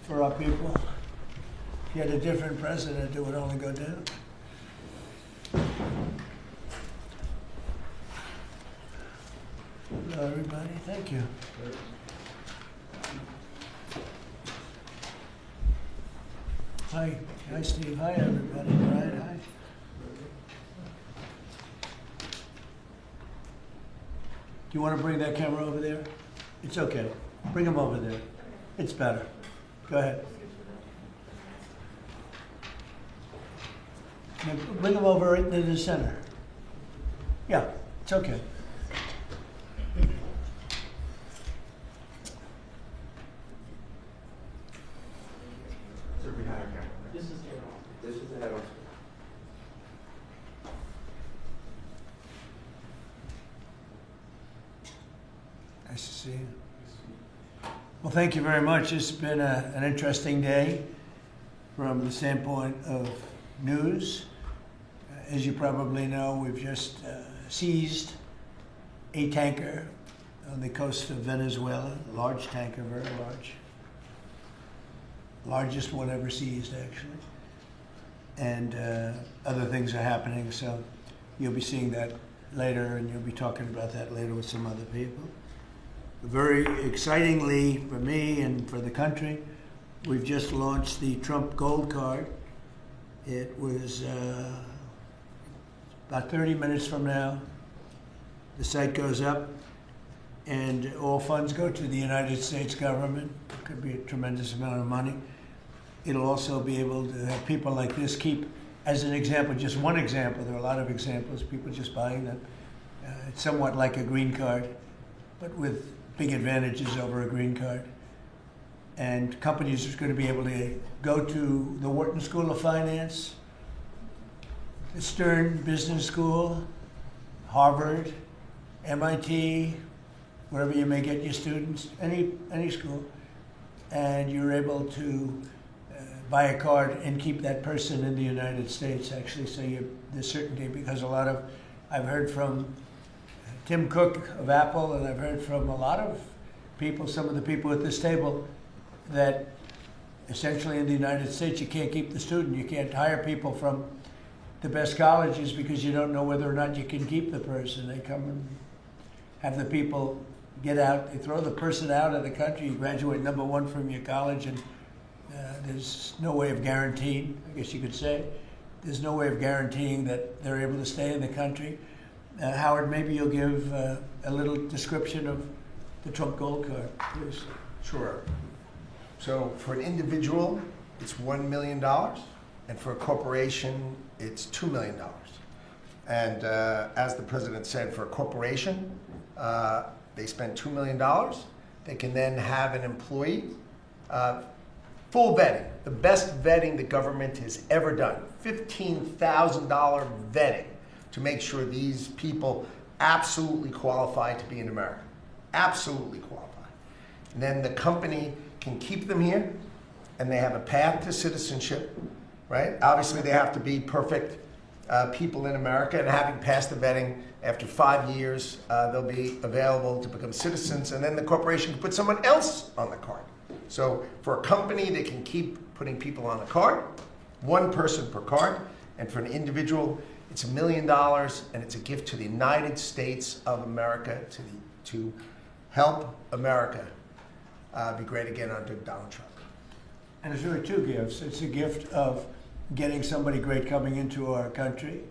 for our people. If you had a different president, it would only go down. Hello, everybody. Thank you. Hi. Hi, Steve. Hi, everybody. Brian, hi. Do you want to bring that camera over there? It's okay. Bring him over there. It's better. Go ahead. Now, bring him over right into the center. Yeah, it's okay. This is the head on. Nice to see you. Well, thank you very much. It's been an interesting day from the standpoint of news. As you probably know, we've just seized a tanker on the coast of Venezuela, a large tanker, very large. Largest one ever seized, actually. And other things are happening, so you'll be seeing that later, and you'll be talking about that later with some other people. Very excitingly for me and for the country, we've just launched the Trump Gold Card. It was about 30 minutes from now. The site goes up, and all funds go to the United States government. It could be a tremendous amount of money. It'll also be able to have people like this keep, as an example, just one example, there are a lot of examples, people just buying them. It's somewhat like a green card, but with big advantages over a green card. And companies are going to be able to go to the Wharton School of Finance, the Stern Business School, Harvard, MIT, wherever you may get your students, any school, and you're able to buy a card and keep that person in the United States, actually, so there's certainty, because I've heard from Tim Cook of Apple, and I've heard from a lot of people, some of the people at this table, that essentially in the United States you can't keep the student. You can't hire people from the best colleges because you don't know whether or not you can keep the person. They come and have the people get out, they throw the person out of the country, you graduate number one from your college, and there's no way of guaranteeing, I guess you could say, there's no way of guaranteeing that they're able to stay in the country. Howard, maybe you'll give a little description of the Trump Gold Card, please. Sure. So for an individual, it's $1 million, and for a corporation, it's $2 million. And as the president said, for a corporation, they spend $2 million. They can then have an employee, full vetting, the best vetting the government has ever done, $15,000 vetting to make sure these people absolutely qualify to be in America, absolutely qualify. And then the company can keep them here, and they have a path to citizenship, right? Obviously, they have to be perfect people in America, and having passed the vetting, after 5 years, they'll be available to become citizens, and then the corporation can put someone else on the card. So for a company, they can keep putting people on the card, one person per card, and for an individual, it's $1 million, and it's a gift to the United States of America to help America be great again under Donald Trump. And it's really two gifts. It's a gift of getting somebody great coming into our country,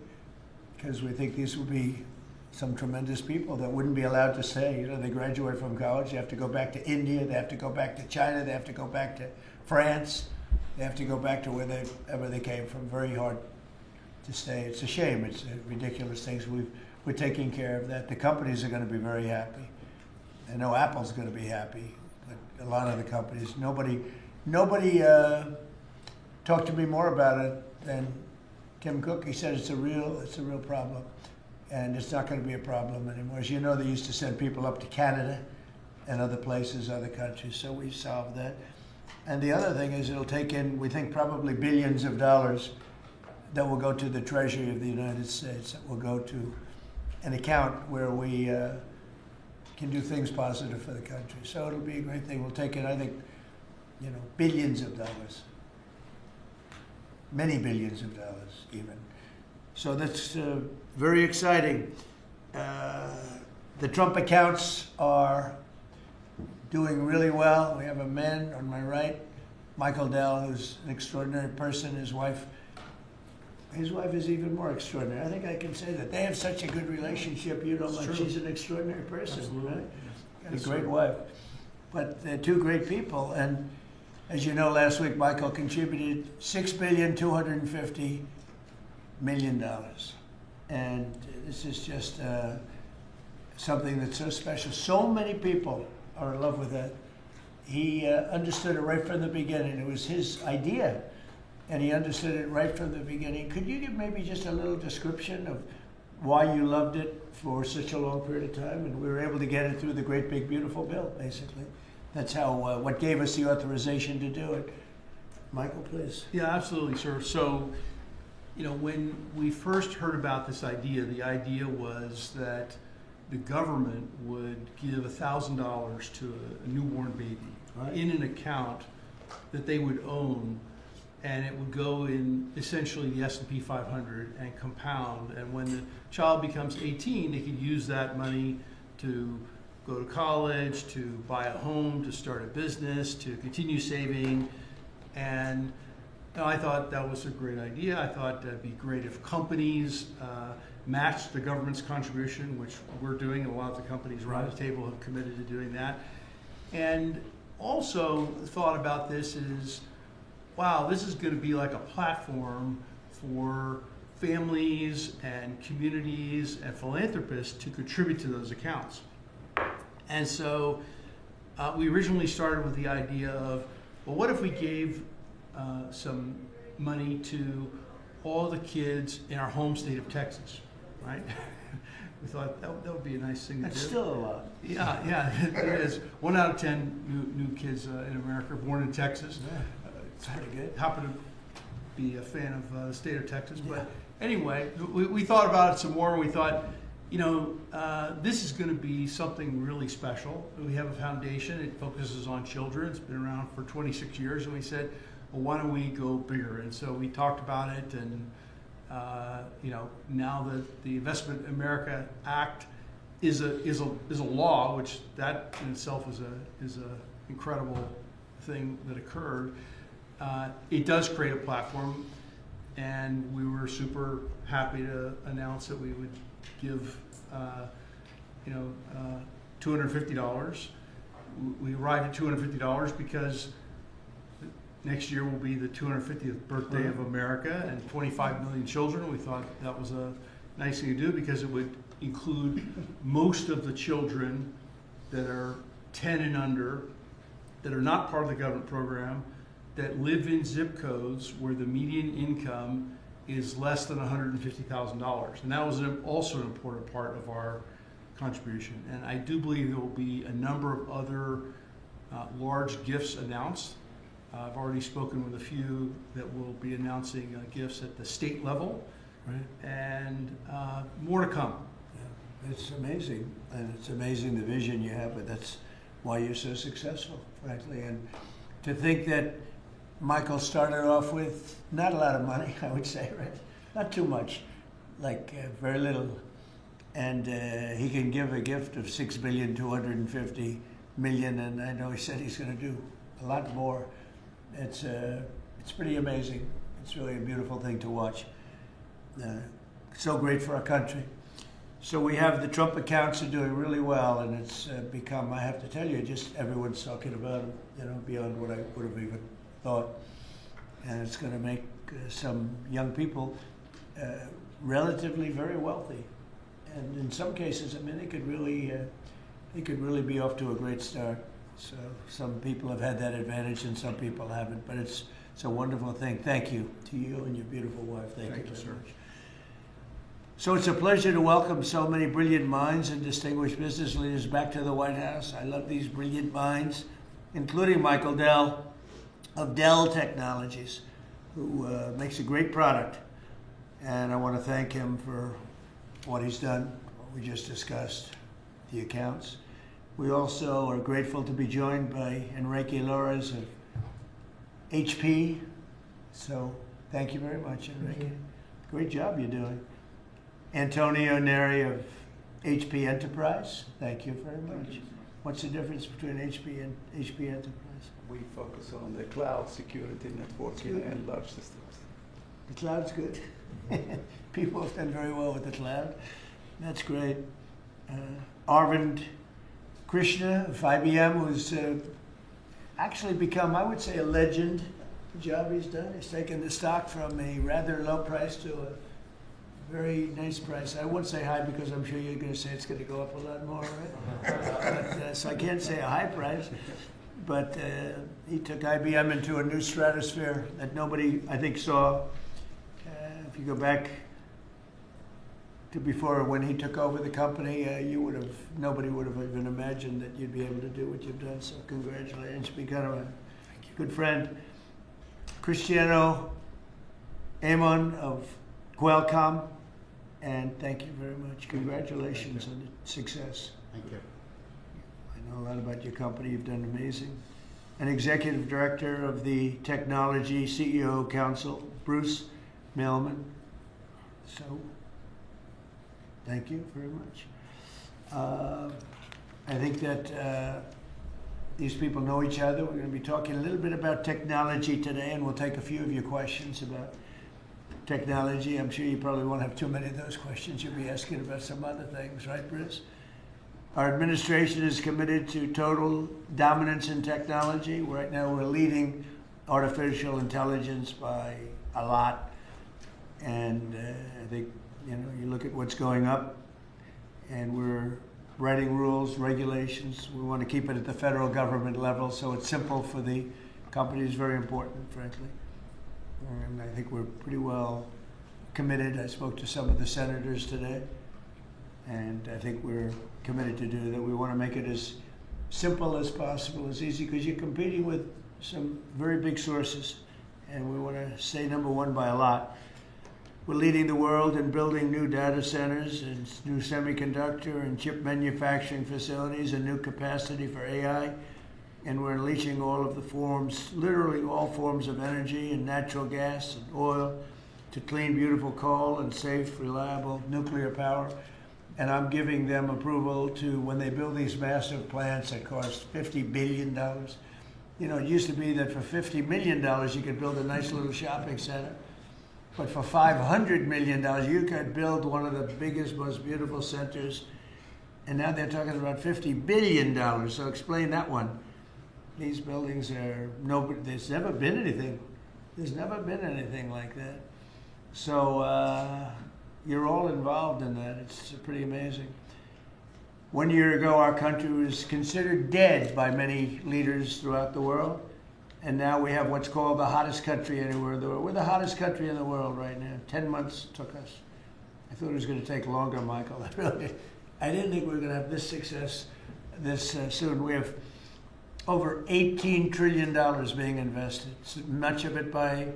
because we think these will be some tremendous people that wouldn't be allowed to stay. You know, they graduate from college, they have to go back to India, they have to go back to China, they have to go back to France, they have to go back to wherever they came from. Very hard to stay. It's a shame. It's ridiculous things. We're taking care of that. The companies are going to be very happy. I know Apple's going to be happy, but a lot of the companies, nobody talked to me more about it than Tim Cook. He said it's a real problem, and it's not going to be a problem anymore. As you know, they used to send people up to Canada and other places, other countries, so we've solved that. And the other thing is it'll take in, we think, probably billions of dollars that will go to the Treasury of the United States, that will go to an account where we can do things positive for the country. So it'll be a great thing. We'll take in, I think, billions of dollars, many billions of dollars even. So that's very exciting. The Trump accounts are doing really well. We have a man on my right, Michael Dell, who's an extraordinary person. His wife is even more extraordinary. I think I can say that. They have such a good relationship. You know, It's like true. she's an extraordinary person. Absolutely. Right? Got Yes, a great sir. wife. But they're two great people. And as you know, last week Michael contributed $6,250,000,000. And this is just something that's so special. So many people are in love with that. He understood it right from the beginning. It was his idea, and he understood it right from the beginning. Could you give maybe just a little description of why you loved it for such a long period of time? And we were able to get it through the great big beautiful bill, basically. That's how what gave us the authorization to do it. Michael, please. Yeah, absolutely, sir. So, when we first heard about this idea, the idea was that the government would give $1,000 to a newborn baby Right. in an account that they would own, and it would go in essentially the S&P 500 and compound. And when the child becomes 18, they could use that money to go to college, to buy a home, to start a business, to continue saving. And I thought that was a great idea. I thought that'd be great if companies matched the government's contribution, which we're doing, and a lot of the companies around the table have committed to doing that. And also thought about this is, wow, this is going to be like a platform for families and communities and philanthropists to contribute to those accounts. And so we originally started with the idea of, well, what if we gave some money to all the kids in our home state of Texas, right? We thought that would be a nice thing to That's do. still a lot. Yeah, it is. 1 out of 10 new kids in America are born in Texas. It's pretty good. Happen to be a fan of the state of Texas. Yeah. But anyway, we thought about it some more, and we thought, this is going to be something really special. We have a foundation. It focuses on children. It's been around for 26 years, and we said, well, why don't we go bigger? And so we talked about it, and now that the Investment America Act is a law, which that in itself is a incredible thing that occurred. It does create a platform, and we were super happy to announce that we would give $250. We arrived at $250 because next year will be the 250th birthday of America and 25 million children. We thought that was a nice thing to do because it would include most of the children that are 10 and under, that are not part of the government program, that live in zip codes where the median income is less than $150,000. And that was also an important part of our contribution. And I do believe there will be a number of other large gifts announced. I've already spoken with a few that will be announcing gifts at the state level, Right. and more to come. Yeah. It's amazing, and it's amazing the vision you have, but that's why you're so successful, frankly. And to think that Michael started off with not a lot of money, I would say, right? Not too much, like very little. And he can give a gift of $6,250,000,000, and I know he said he's going to do a lot more. It's pretty amazing. It's really a beautiful thing to watch. So great for our country. So we have the Trump accounts are doing really well, and it's become, I have to tell you, just everyone's talking about them, beyond what I would have even thought. And it's going to make some young people relatively very wealthy. And in some cases, they could really be off to a great start. So some people have had that advantage and some people haven't, but it's a wonderful thing. Thank you to you and your beautiful wife. Thank you you, very sir. much. So it's a pleasure to welcome so many brilliant minds and distinguished business leaders back to the White House. I love these brilliant minds, including Michael Dell of Dell Technologies, who makes a great product. And I want to thank him for what he's done, what we just discussed, the accounts. We also are grateful to be joined by Enrique Lores of HP. So thank you very much, Enrique. Great job you're doing. Antonio Neri of HP Enterprise. Thank you very much. What's the difference between HP and HP Enterprise? We focus on the cloud security, networking, and large systems. The cloud's good. People have done very well with the cloud. That's great. Arvind Krishna of IBM, who's actually become, I would say, a legend. The job he's done. He's taken the stock from a rather low price to a very nice price. I won't say high because I'm sure you're going to say it's going to go up a lot more, right? But, so I can't say a high price. But he took IBM into a new stratosphere that nobody, I think, saw. If you go back to before when he took over the company, nobody would have even imagined that you'd be able to do what you've done. So congratulations, you've become a good friend. Cristiano Amon of Qualcomm, and thank you very much. Congratulations on the success. Thank you. I know a lot about your company. You've done amazing. And Executive Director of the Technology CEO Council, Bruce Millman. So, thank you very much. I think that these people know each other. We're going to be talking a little bit about technology today, and we'll take a few of your questions about technology. I'm sure you probably won't have too many of those questions. You'll be asking about some other things, right, Bruce? Our administration is committed to total dominance in technology. Right now, we're leading artificial intelligence by a lot. And I think, you look at what's going up, and we're writing rules, regulations. We want to keep it at the federal government level so it's simple for the companies, very important, frankly. And I think we're pretty well committed. I spoke to some of the senators today, and I think we're committed to do that. We want to make it as simple as possible, as easy, because you're competing with some very big sources, and we want to stay number one by a lot. We're leading the world in building new data centers and new semiconductor and chip manufacturing facilities and new capacity for AI. And we're unleashing all of the forms, literally all forms of energy and natural gas and oil to clean, beautiful coal and safe, reliable nuclear power. And I'm giving them approval to, when they build these massive plants that cost $50 billion. It used to be that for $50 million you could build a nice little shopping center. But for $500 million, you could build one of the biggest, most beautiful centers. And now they're talking about $50 billion. So explain that one. These buildings are there's never been anything. There's never been anything like that. So you're all involved in that. It's pretty amazing. 1 year ago, our country was considered dead by many leaders throughout the world. And now we have what's called the hottest country anywhere in the world. We're the hottest country in the world right now. 10 months took us. I thought it was going to take longer, Michael. I didn't think we were going to have this success this soon. We have over $18 trillion being invested. Much of it by,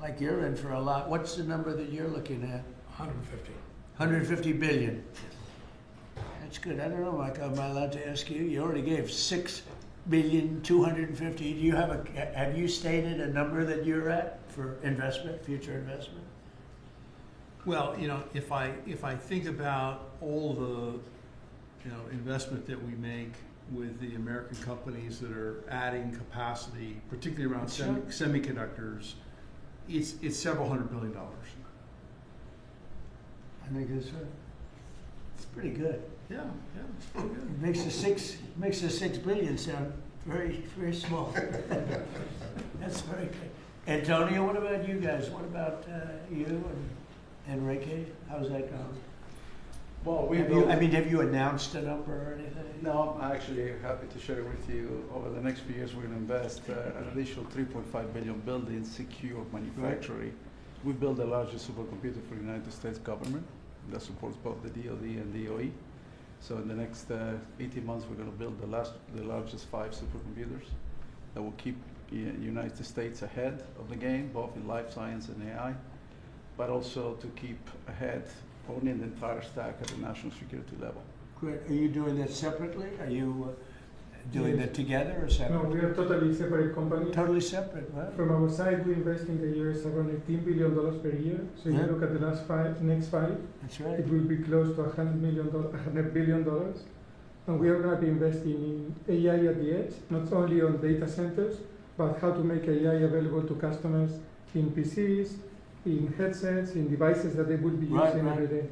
like you're in for a lot. What's the number that you're looking at? 150. 150 billion. That's good. I don't know, Michael. Am I allowed to ask you? You already gave 6,250,000,000. Do you have you stated a number that you're at for investment, future investment? Well, if I think about all the, investment that we make with the American companies that are adding capacity, particularly around semiconductors, it's several $100 billion. I think it's pretty good. Yeah, it's pretty good. It makes the 6 billion sound very, very small. That's very good. Antonio, what about you guys? What about you and Enrique? How's that going? Well, have you announced a number or anything? No, I'm actually happy to share with you. Over the next few years, we're going to invest an additional 3.5 billion building secure manufacturing. Right. We built the largest supercomputer for the United States government that supports both the DoD and DOE. So in the next 18 months, we're going to build the largest 5 supercomputers that will keep the United States ahead of the game, both in life science and AI, but also to keep ahead owning the entire stack at the national security level. Great. Are you doing that separately? Are you doing Yes. that together or No, separate? we are totally separate companies. Totally separate, right? From our side, we invest in the US around $18 billion per year. So Yeah. you look at the next five, That's right. it will be close to $100 billion. And we are going to be investing in AI at the edge, not only on data centers, but how to make AI available to customers in PCs, in headsets, in devices that they will be Right, using right. every day.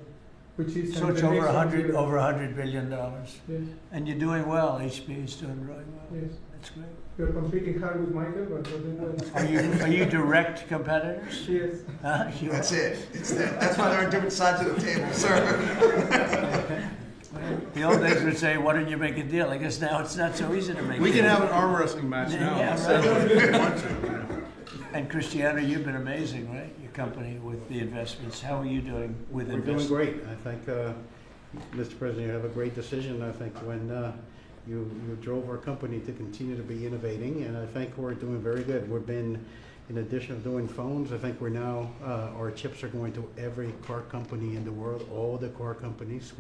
Which is So it's the over next over frontier. $100 billion. Yes, And you're doing well, HP is doing really well. yes. That's great. We are competing hard with Michael, but we're doing well. Are you direct competitors? Yes. Huh? You That's are? it. It's that. That's why they're on different sides of the table, sir. The old days would say, why don't you make a deal? I guess now it's not so easy to make a We can deal. have an arm wrestling match now. Yeah, instead right. of if we want to, you know. And Cristiano, you've been amazing, right? Your company with the investments. How are you doing with We're doing investments? great. I think, Mr. President, you have a great decision. I think when you drove our company to continue to be innovating, and I think we're doing very good. We've been, in addition of doing phones, I think we're now, our chips are going to every car company in the world, all the car companies.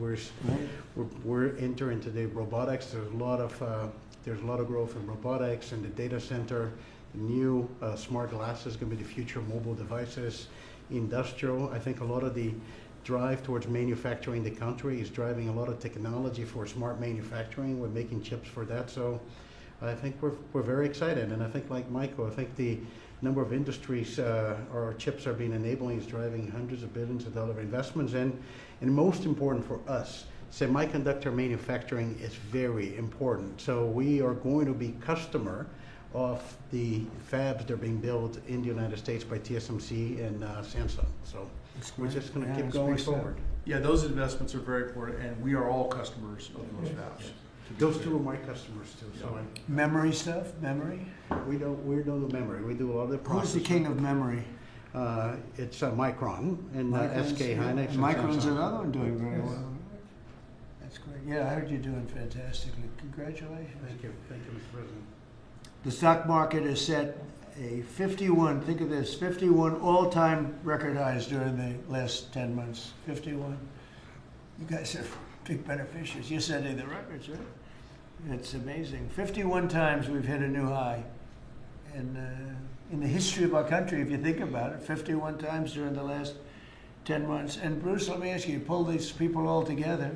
We're entering into the robotics. There's a lot of growth in robotics and the data center. The new smart glasses going to be the future of mobile devices. Industrial, I think a lot of the drive towards manufacturing the country is driving a lot of technology for smart manufacturing. We're making chips for that. So I think we're very excited. And I think, like Michael, I think the number of industries our chips are being enabling is driving hundreds of billions of dollar investments. And most important for us, semiconductor manufacturing is very important. So we are going to be customer of the fabs that are being built in the United States by TSMC and Samsung. So we're just going to keep going forward. Yeah, those investments are very important, and we are all customers of those fabs. Those two are my customers too. So Memory stuff? Memory? we don't do memory. We do a lot of the Who's the processing. king of memory? It's Micron and Micron's- SK Hynix. and Micron's Samsung. another one doing very Yes. well. That's great. Yeah, I heard you're doing fantastically. Congratulations. Thank you, Mr. President. The stock market has set a 51, think of this, 51 all-time record highs during the last 10 months. 51. You guys are big beneficiaries. You're setting the records, right? It's amazing. 51 times we've hit a new high. And in the history of our country, if you think about it, 51 times during the last 10 months. And Bruce, let me ask you pull these people all together.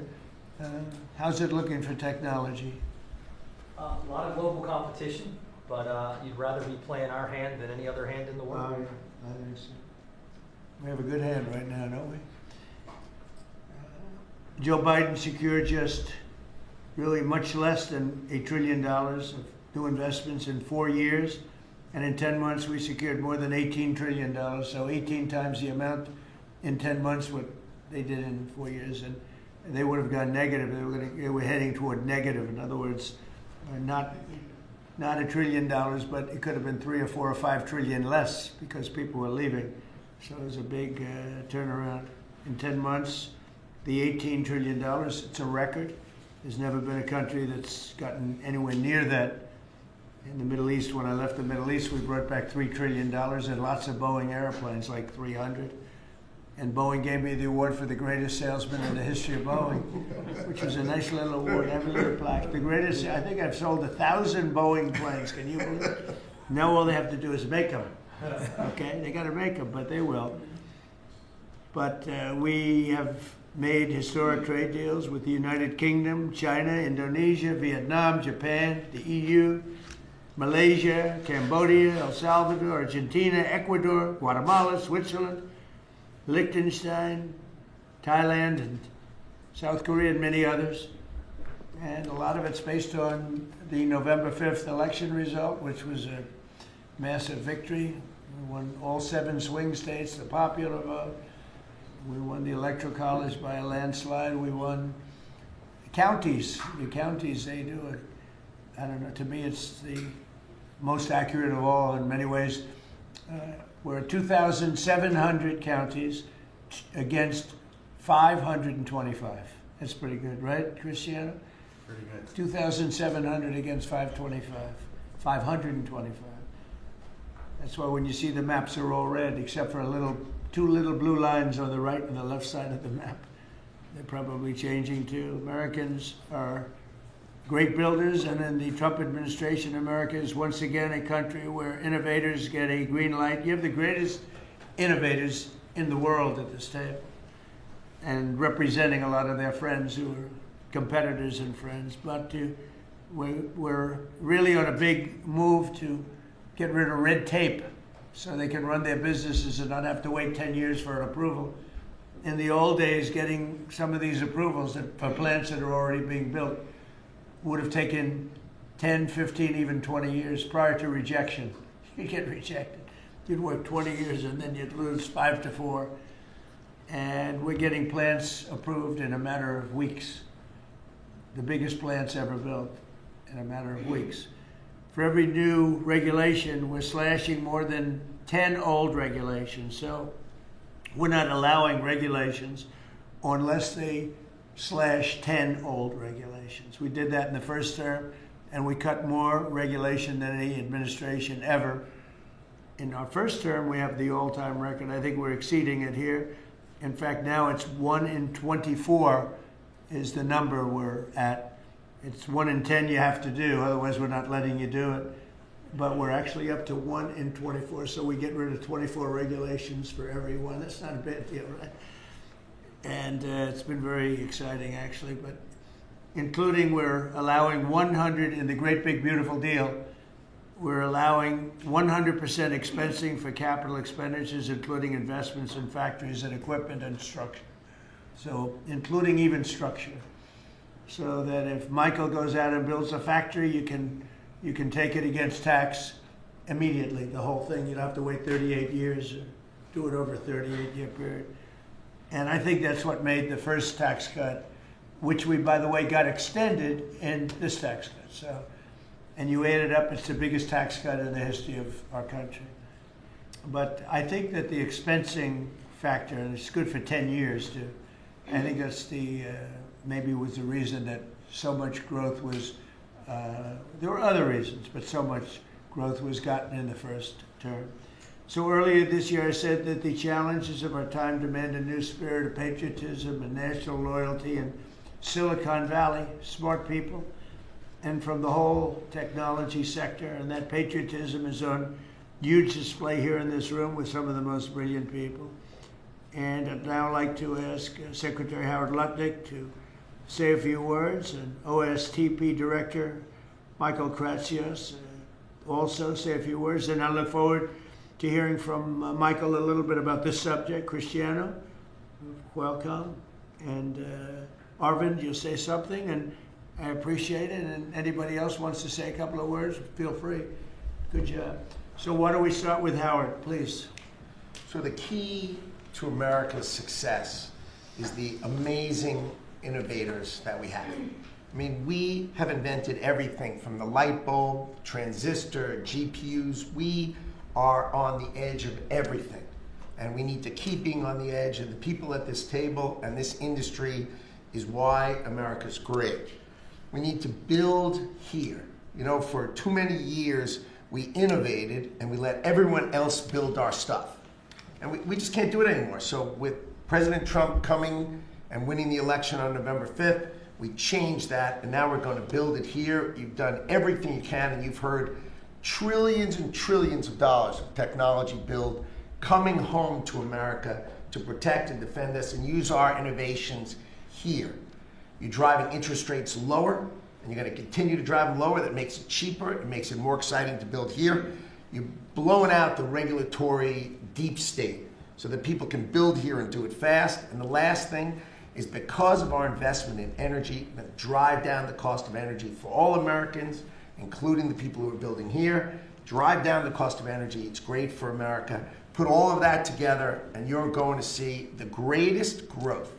How's it looking for technology? A lot of global competition, but you'd rather be playing our hand than any other hand in the world. I think so. We have a good hand right now, don't we? Joe Biden secured just really much less than $1 trillion of new investments in 4 years. And in 10 months, we secured more than $18 trillion. So 18 times the amount in 10 months what they did in 4 years. And they would have gone negative. They were heading toward negative. In other words, not $1 trillion, but it could have been 3 or 4 or 5 trillion less because people were leaving. So it was a big turnaround in 10 months. The $18 trillion, it's a record. There's never been a country that's gotten anywhere near that. In the Middle East, when I left the Middle East, we brought back $3 trillion and lots of Boeing airplanes, like 300. And Boeing gave me the award for the greatest salesman in the history of Boeing, which was a nice little award. I have a little plaque. The greatest, I think I've sold 1,000 Boeing planes. Can you believe it? Now all they have to do is make them. Okay, they got to make them, but they will. But we have made historic trade deals with the United Kingdom, China, Indonesia, Vietnam, Japan, the EU, Malaysia, Cambodia, El Salvador, Argentina, Ecuador, Guatemala, Switzerland, Liechtenstein, Thailand, and South Korea, and many others. And a lot of it's based on the November 5th election result, which was a massive victory. We won all 7 swing states, the popular vote. We won the Electoral College by a landslide. We won counties. The counties, they do it. I don't know, to me it's the most accurate of all in many ways. We're at 2,700 counties against 525. That's pretty good, right, Cristiano? Pretty good. 2,700 against 525. 525. That's why when you see the maps are all red, except for 2 little blue lines on the right and the left side of the map. They're probably changing too. Americans are great builders, and in the Trump administration, America is once again a country where innovators get a green light. You have the greatest innovators in the world at this table, and representing a lot of their friends who are competitors and friends. But we're really on a big move to get rid of red tape so they can run their businesses and not have to wait 10 years for an approval. In the old days, getting some of these approvals for plants that are already being built would have taken 10, 15, even 20 years prior to rejection. You'd get rejected. You'd work 20 years and then you'd lose 5 to 4. And we're getting plants approved in a matter of weeks. The biggest plants ever built in a matter of weeks. For every new regulation, we're slashing more than 10 old regulations. So we're not allowing regulations unless they slash 10 old regulations. We did that in the first term, and we cut more regulation than any administration ever. In our first term, we have the all-time record. I think we're exceeding it here. In fact, now it's 1 in 24 is the number we're at. It's 1 in 10 you have to do, otherwise we're not letting you do it. But we're actually up to 1 in 24, so we get rid of 24 regulations for every one. That's not a bad deal, right? And it's been very exciting, actually. But including, we're allowing 100 in the Great Big Beautiful Deal. We're allowing 100% expensing for capital expenditures, including investments in factories and equipment and structure. So including even structure. So that if Michael goes out and builds a factory, you can take it against tax immediately, the whole thing. You don't have to wait 38 years or do it over a 38-year period. And I think that's what made the first tax cut, which we, by the way, got extended in this tax cut. So, and you add it up, it's the biggest tax cut in the history of our country. But I think that the expensing factor, and it's good for 10 years too, I think that's the, maybe was the reason that so much growth was, there were other reasons, but so much growth was gotten in the first term. So earlier this year, I said that the challenges of our time demand a new spirit of patriotism and national loyalty in Silicon Valley, smart people, and from the whole technology sector. And that patriotism is on huge display here in this room with some of the most brilliant people. And I'd now like to ask Secretary Howard Lutnick to say a few words, and OSTP Director Michael Kratsios also say a few words. And I look forward to hearing from Michael a little bit about this subject. Cristiano, welcome. And Arvind, you'll say something, and I appreciate it. And anybody else wants to say a couple of words, feel free. Good job. So why don't we start with Howard, please. So the key to America's success is the amazing innovators that we have. I mean, we have invented everything from the light bulb, transistor, GPUs. We are on the edge of everything. And we need to keep being on the edge. And the people at this table and this industry is why America's great. We need to build here. You know, for too many years, we innovated and we let everyone else build our stuff. And we just can't do it anymore. So with President Trump coming and winning the election on November 5th, we changed that, and now we're going to build it here. You've done everything you can, and you've heard trillions and trillions of dollars of technology build coming home to America to protect and defend us and use our innovations here. You're driving interest rates lower, and you're going to continue to drive them lower. That makes it cheaper. It makes it more exciting to build here. You're blowing out the regulatory deep state so that people can build here and do it fast. And the last thing is, because of our investment in energy, that drive down the cost of energy for all Americans, including the people who are building here. Drive down the cost of energy. It's great for America. Put all of that together, and you're going to see the greatest growth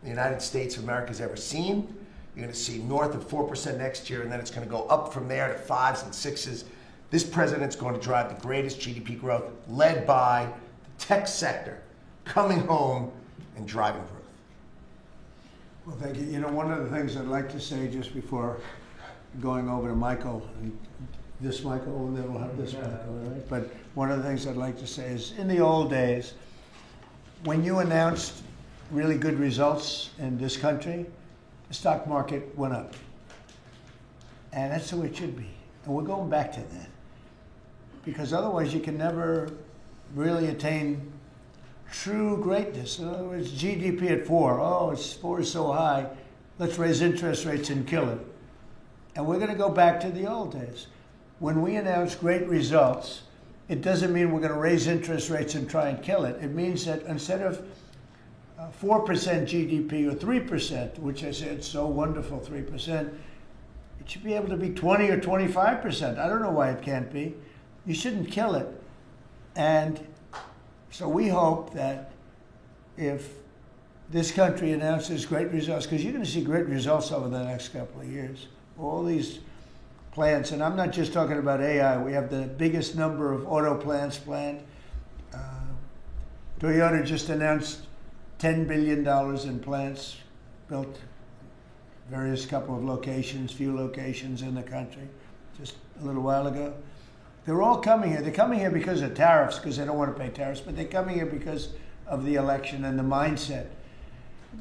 the United States of America has ever seen. You're going to see north of 4% next year, and then it's going to go up from there to 5s and 6s. This president's going to drive the greatest GDP growth, led by the tech sector coming home and driving growth. Well, thank you. You know, one of the things I'd like to say just before going over to Michael, and this Michael, and then we'll have this Michael, all right? But one of the things I'd like to say is, in the old days, when you announced really good results in this country, the stock market went up. And that's the way it should be. And we're going back to that. Because otherwise you can never really attain true greatness. In other words, GDP at 4. Oh, 4 is so high. Let's raise interest rates and kill it. And we're going to go back to the old days. When we announce great results, it doesn't mean we're going to raise interest rates and try and kill it. It means that instead of 4% GDP or 3%, which I said so wonderful, 3%, it should be able to be 20 or 25%. I don't know why it can't be. You shouldn't kill it. And so we hope that if this country announces great results, because you're going to see great results over the next couple of years, all these plants, and I'm not just talking about AI, we have the biggest number of auto plants planned. Toyota just announced $10 billion in plants built, various couple of locations, few locations in the country, just a little while ago. They're all coming here. They're coming here because of tariffs, because they don't want to pay tariffs, but they're coming here because of the election and the mindset.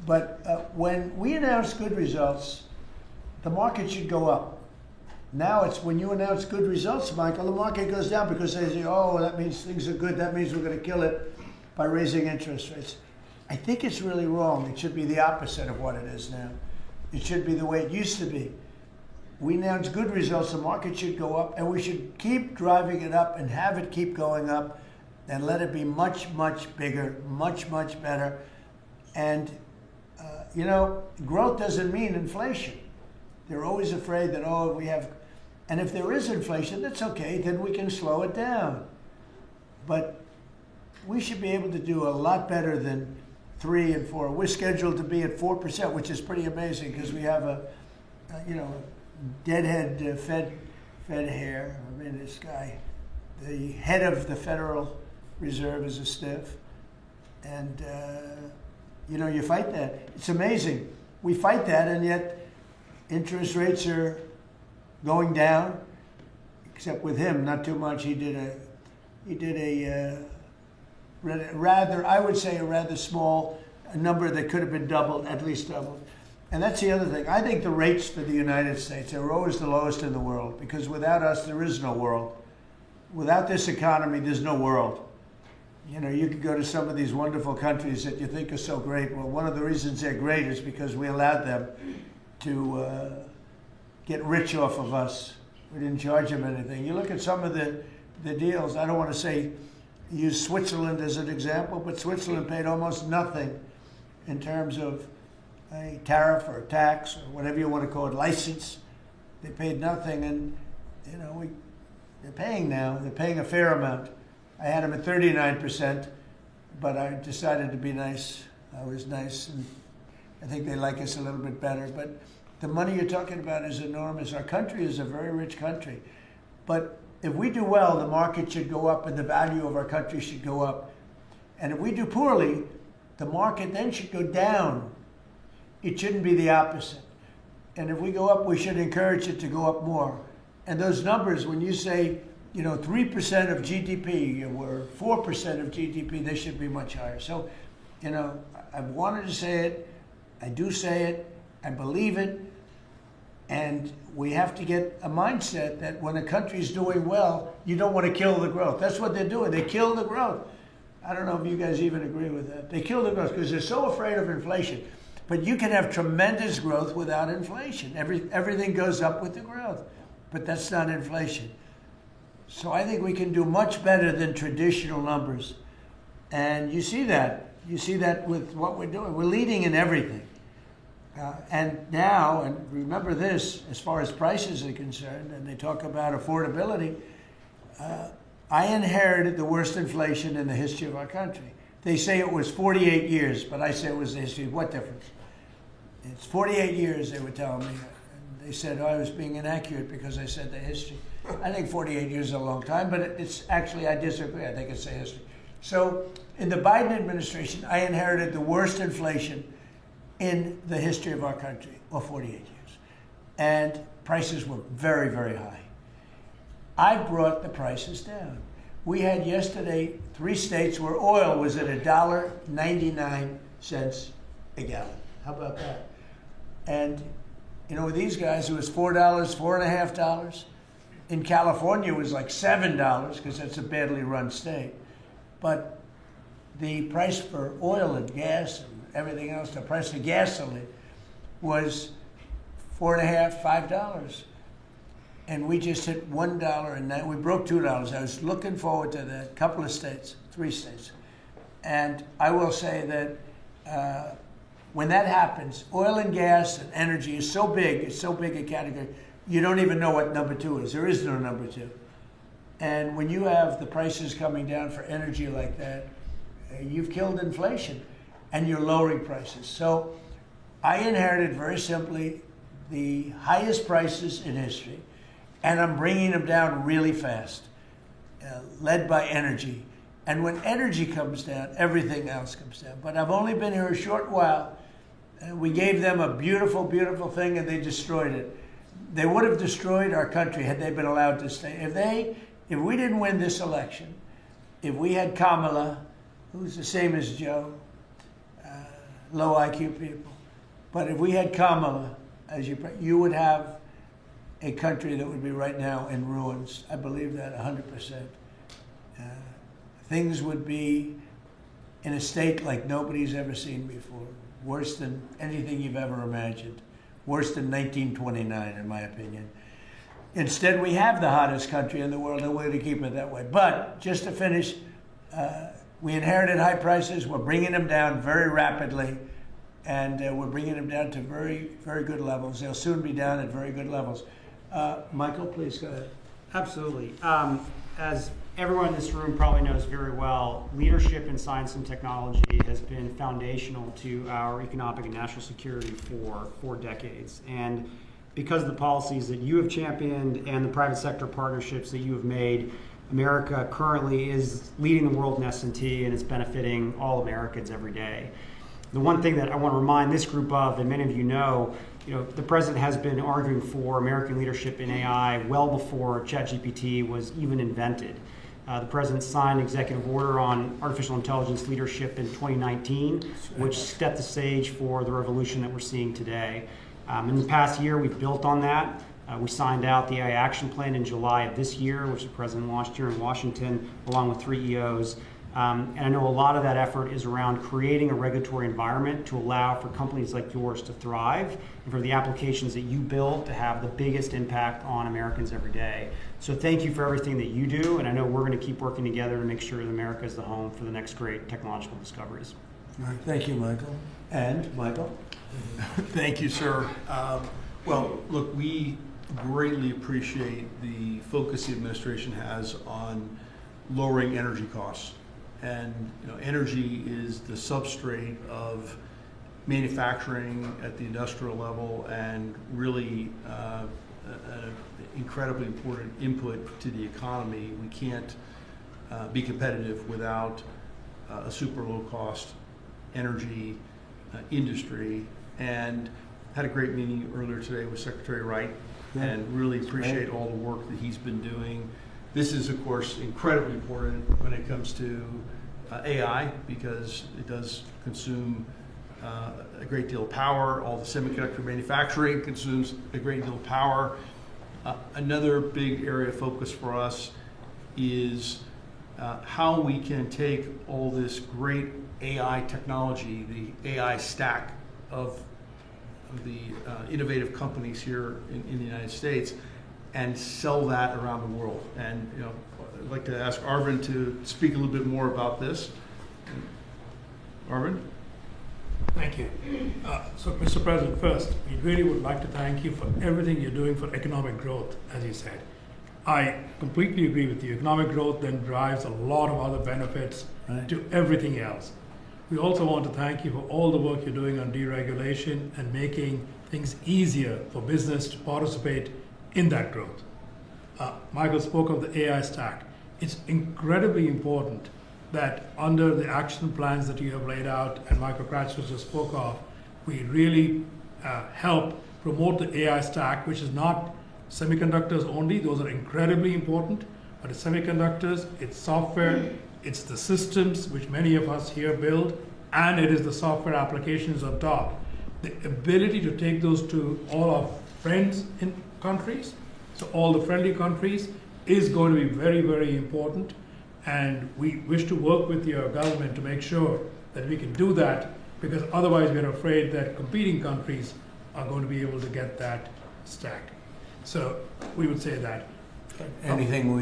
But when we announce good results, the market should go up. Now it's when you announce good results, Michael, the market goes down because they say, oh, that means things are good. That means we're going to kill it by raising interest rates. I think it's really wrong. It should be the opposite of what it is now. It should be the way it used to be. We announce good results, the market should go up, and we should keep driving it up and have it keep going up and let it be much, much bigger, much, much better. And, growth doesn't mean inflation. They're always afraid that, oh, we have, and if there is inflation, that's okay, then we can slow it down. But we should be able to do a lot better than 3 and 4. We're scheduled to be at 4%, which is pretty amazing because we have a deadhead Fed hair. I mean, this guy, the head of the Federal Reserve is a stiff. And, you fight that. It's amazing. We fight that, and yet interest rates are going down, except with him, not too much. He did a rather, I would say, a rather small number that could have been doubled, at least doubled. And that's the other thing. I think the rates for the United States are always the lowest in the world, because without us, there is no world. Without this economy, there's no world. You could go to some of these wonderful countries that you think are so great. Well, one of the reasons they're great is because we allowed them to get rich off of us. We didn't charge them anything. You look at some of the deals, I don't want to say, use Switzerland as an example, but Switzerland paid almost nothing in terms of a tariff or a tax or whatever you want to call it, license. They paid nothing, and they're paying now. They're paying a fair amount. I had them at 39%, but I decided to be nice. I was nice, and I think they like us a little bit better. But the money you're talking about is enormous. Our country is a very rich country. But if we do well, the market should go up and the value of our country should go up. And if we do poorly, the market then should go down. It shouldn't be the opposite. And if we go up, we should encourage it to go up more. And those numbers, when you say, 3% of GDP or 4% of GDP, they should be much higher. So, I've wanted to say it. I do say it. I believe it. And we have to get a mindset that when a country's doing well, you don't want to kill the growth. That's what they're doing. They kill the growth. I don't know if you guys even agree with that. They kill the growth because they're so afraid of inflation. But you can have tremendous growth without inflation. Everything goes up with the growth. But that's not inflation. So I think we can do much better than traditional numbers. And you see that. You see that with what we're doing. We're leading in everything. And now, and remember this, as far as prices are concerned, and they talk about affordability, I inherited the worst inflation in the history of our country. They say it was 48 years, but I say it was the history. What difference? It's 48 years, they were telling me. And they said I was being inaccurate because I said the history. I think 48 years is a long time, but it's actually, I disagree. I think it's the history. So in the Biden administration, I inherited the worst inflation in the history of our country, or 48 years. And prices were very, very high. I brought the prices down. We had yesterday 3 states where oil was at $1.99 a gallon. How about that? And You know, with these guys, it was $4, $4.50. In California, it was like $7 because it's a badly run state. But the price for oil and gas and everything else, the price of gasoline was $4.50, $5. And we just hit $1 and we broke $2. I was looking forward to that. Couple of states, 3 states. And I will say that when that happens, oil and gas and energy is so big, it's so big a category, you don't even know what number 2 is. There is no number 2. And when you have the prices coming down for energy like that, you've killed inflation and you're lowering prices. So I inherited very simply the highest prices in history, and I'm bringing them down really fast, led by energy. And when energy comes down, everything else comes down. But I've only been here a short while. We gave them a beautiful, beautiful thing, and they destroyed it. They would have destroyed our country had they been allowed to stay. If we didn't win this election, if we had Kamala, who's the same as Joe, low IQ people, but if we had Kamala, you would have a country that would be right now in ruins. I believe that 100%. Things would be in a state like nobody's ever seen before. Worse than anything you've ever imagined. Worse than 1929, in my opinion. Instead, we have the hottest country in the world, and we're going to keep it that way. But just to finish, we inherited high prices. We're bringing them down very rapidly, and we're bringing them down to very, very good levels. They'll soon be down at very good levels. Michael, please go ahead. Absolutely. As everyone in this room probably knows very well, leadership in science and technology has been foundational to our economic and national security for decades. And because of the policies that you have championed and the private sector partnerships that you have made, America currently is leading the world in S&T, and it's benefiting all Americans every day. The one thing that I want to remind this group of, and many of you know, the president has been arguing for American leadership in AI well before ChatGPT was even invented. The president signed an executive order on artificial intelligence leadership in 2019, which set the stage for the revolution that we're seeing today. In the past year, we've built on that. We signed out the AI Action Plan in July of this year, which the president launched here in Washington, along with 3 EOs. And I know a lot of that effort is around creating a regulatory environment to allow for companies like yours to thrive and for the applications that you build to have the biggest impact on Americans every day. So thank you for everything that you do, and I know we're going to keep working together to make sure that America is the home for the next great technological discoveries. All right, thank you, Michael. And Michael? Thank you, sir. Well, look, we greatly appreciate the focus the administration has on lowering energy costs. And energy is the substrate of manufacturing at the industrial level, and really an incredibly important input to the economy. We can't be competitive without a super low cost energy industry. And had a great meeting earlier today with Secretary Wright, and really appreciate all the work that he's been doing. This is, of course, incredibly important when it comes to AI, because it does consume a great deal of power. All the semiconductor manufacturing consumes a great deal of power. Another big area of focus for us is how we can take all this great AI technology, the AI stack of the innovative companies here in the United States, and sell that around the world. And I'd like to ask Arvind to speak a little bit more about this. Arvind? Thank you. So, Mr. President, first, we really would like to thank you for everything you're doing for economic growth, as you said. I completely agree with you. Economic growth then drives a lot of other benefits to everything else. We also want to thank you for all the work you're doing on deregulation and making things easier for business to participate in that growth. Michael spoke of the AI stack. It's incredibly important that under the action plans that you have laid out and Michael Kratzer just spoke of, we really help promote the AI stack, which is not semiconductors only. Those are incredibly important, but it's semiconductors, it's software, it's the systems which many of us here build, and it is the software applications on top. The ability to take those to all of friends in countries. So all the friendly countries is going to be very, very important. And we wish to work with your government to make sure that we can do that, because otherwise we're afraid that competing countries are going to be able to get that stack. So we would say that. Anything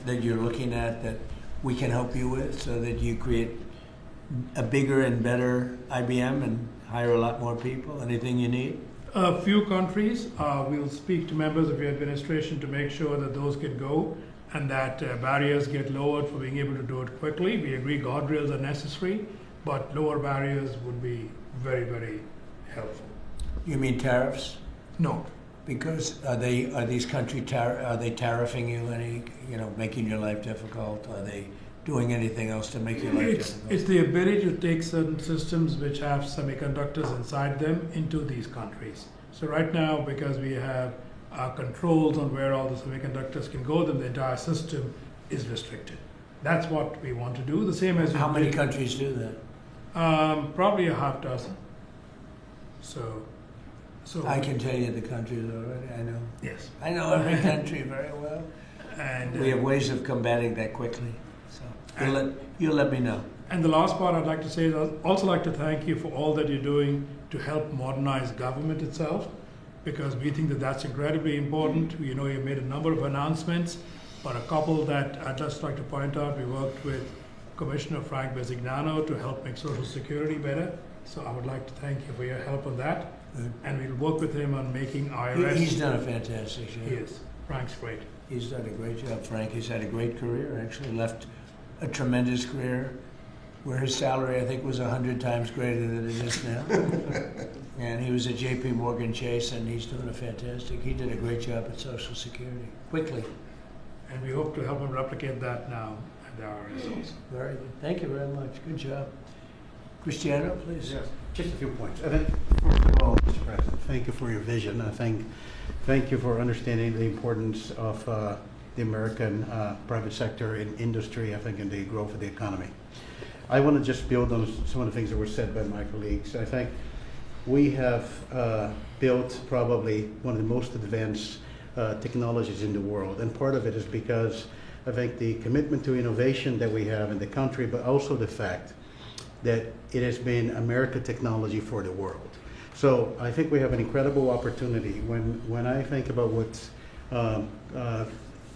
that you're looking at that we can help you with so that you create a bigger and better IBM and hire a lot more people? Anything you need? A few countries, we'll speak to members of your administration to make sure that those can go and that barriers get lowered for being able to do it quickly. We agree guardrails are necessary, but lower barriers would be very, very helpful. You mean tariffs? No, Because are these countries are they tariffing you any, making your life difficult? Are they doing anything else to make your life difficult? it's the ability to take certain systems which have semiconductors inside them into these countries. So right now, because we have controls on where all the semiconductors can go, then the entire system is restricted. That's what we want to do. The same as How many countries do that? Probably a half dozen. So I can tell you the countries already. I know. yes, I know every country very well. and We have ways of combating that quickly. So you'll let me know. And the last part I'd like to say is I'd also like to thank you for all that you're doing to help modernize government itself, because we think that that's incredibly important. You know, you made a number of announcements, but a couple that I'd just like to point out, we worked with Commissioner Frank Bisignano to help make Social Security better. So I would like to thank you for your help on that. Good. And we'll work with him on making IRS. He's done a fantastic job. He is. Frank's great. He's done a great job, Frank. He's had a great career, actually left a tremendous career where his salary, I think, was 100 times greater than it is now. And he was at JP Morgan Chase, and he's doing he did a great job at Social Security, quickly. And we hope to help him replicate that now at the IRS also. Very good. Thank you very much. Good job. Cristiano, please. Yes, just a few points. I think, first of all, Mr. President, thank you for your vision. Thank you for understanding the importance of the American private sector in industry, I think, in the growth of the economy. I want to just build on some of the things that were said by my colleagues. I think we have built probably one of the most advanced technologies in the world, and part of it is because I think the commitment to innovation that we have in the country, but also the fact that it has been American technology for the world. So I think we have an incredible opportunity. When I think about what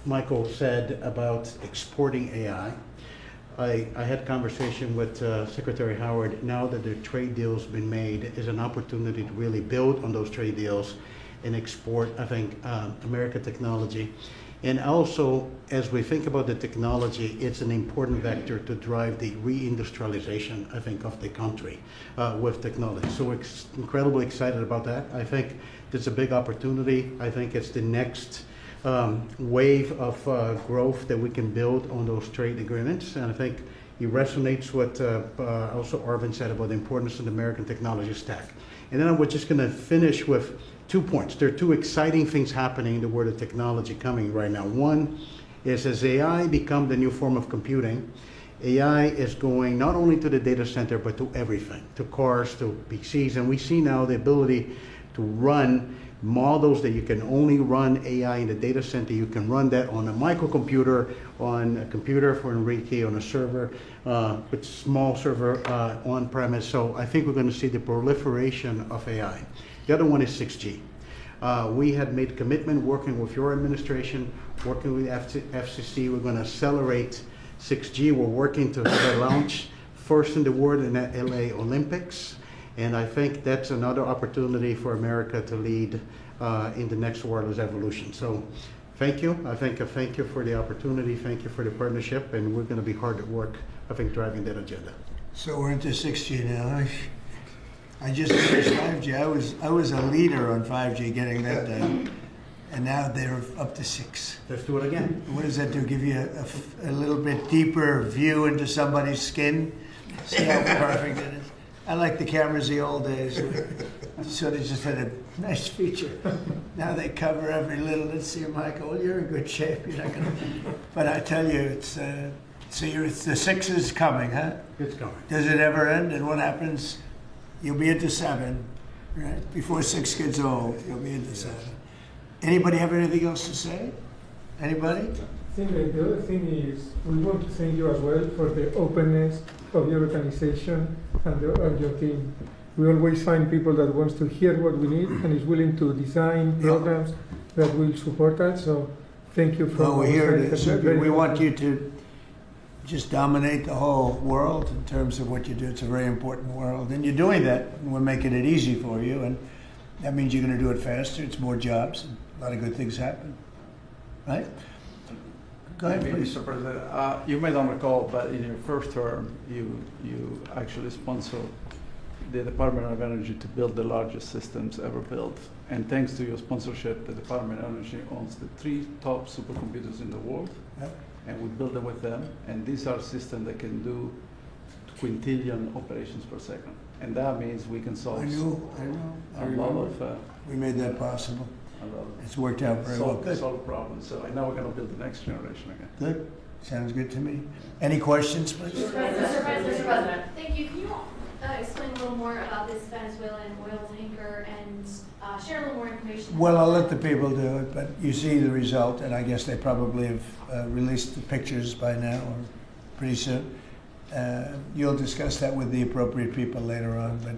Michael said about exporting AI, I had a conversation with Secretary Howard. Now that the trade deal's been made, is an opportunity to really build on those trade deals and export, I think, American technology. And also, as we think about the technology, it's an important vector to drive the reindustrialization, I think, of the country with technology. So we're incredibly excited about that. I think it's a big opportunity. I think it's the next wave of growth that we can build on those trade agreements. And I think it resonates with also Arvind said about the importance of the American technology stack. And then we're just going to finish with 2 points. There are 2 exciting things happening in the world of technology coming right now. One is as AI become the new form of computing, AI is going not only to the data center, but to everything, to cars, to PCs. And we see now the ability to run models that you can only run AI in the data center. You can run that on a microcomputer, on a computer for Enrique, on a server, with small server on premise. So I think we're going to see the proliferation of AI. The other one is 6G. We had made commitment working with your administration, working with FCC. We're going to accelerate 6G. We're working to have a launch first in the world in the LA Olympics. And I think that's another opportunity for America to lead in the next wireless evolution. So thank you. Thank you for the opportunity. Thank you for the partnership. And we're going to be hard at work, I think, driving that agenda. So we're into 6G now. I just finished 5G. I was a leader on 5G, getting that done. And now they're up to 6. Let's do it again. What does that do? Give you a little bit deeper view into somebody's skin? See how perfect it is? I like the cameras the old days. So they just had a nice feature. Now they cover every little. Let's see, Michael, well, you're in good shape. You're not gonna. But I tell you, it's the 6 is coming, huh? It's coming. Does it ever end? And what happens? You'll be into 7. Right, before 6 gets old, you'll be into 7. Anybody have anything else to say? Anybody? I think that the other thing is we want to thank you as well for the openness of your organization and your team. We always find people that wants to hear what we need and is willing to design programs that will support us. So thank you for. Well, we're here to That's serve you. very We want you important. to just dominate the whole world in terms of what you do. It's a very important world. And you're doing that, and we're making it easy for you. And that means you're going to do it faster. It's more jobs, and a lot of good things happen. Right? Go ahead, Maybe, please. Mr. President, you may not recall, but in your first term, you actually sponsored the Department of Energy to build the largest systems ever built. And thanks to your sponsorship, the Department of Energy owns the 3 top supercomputers in the world. Yep. And we build them with them. And these are systems that can do quintillion operations per second. And that means we can solve I know. I a lot remember. of We made that possible. a lot of It's worked out very well. Good. solve problems. So now we're going to build the next generation again. Good. Sounds good to me. Any questions, please? Mr. President, thank you. Can you explain a little more about this Venezuelan oil tanker and share a little more information? Well, I'll let the people do it, but you see the result, and I guess they probably have released the pictures by now or pretty soon. You'll discuss that with the appropriate people later on, but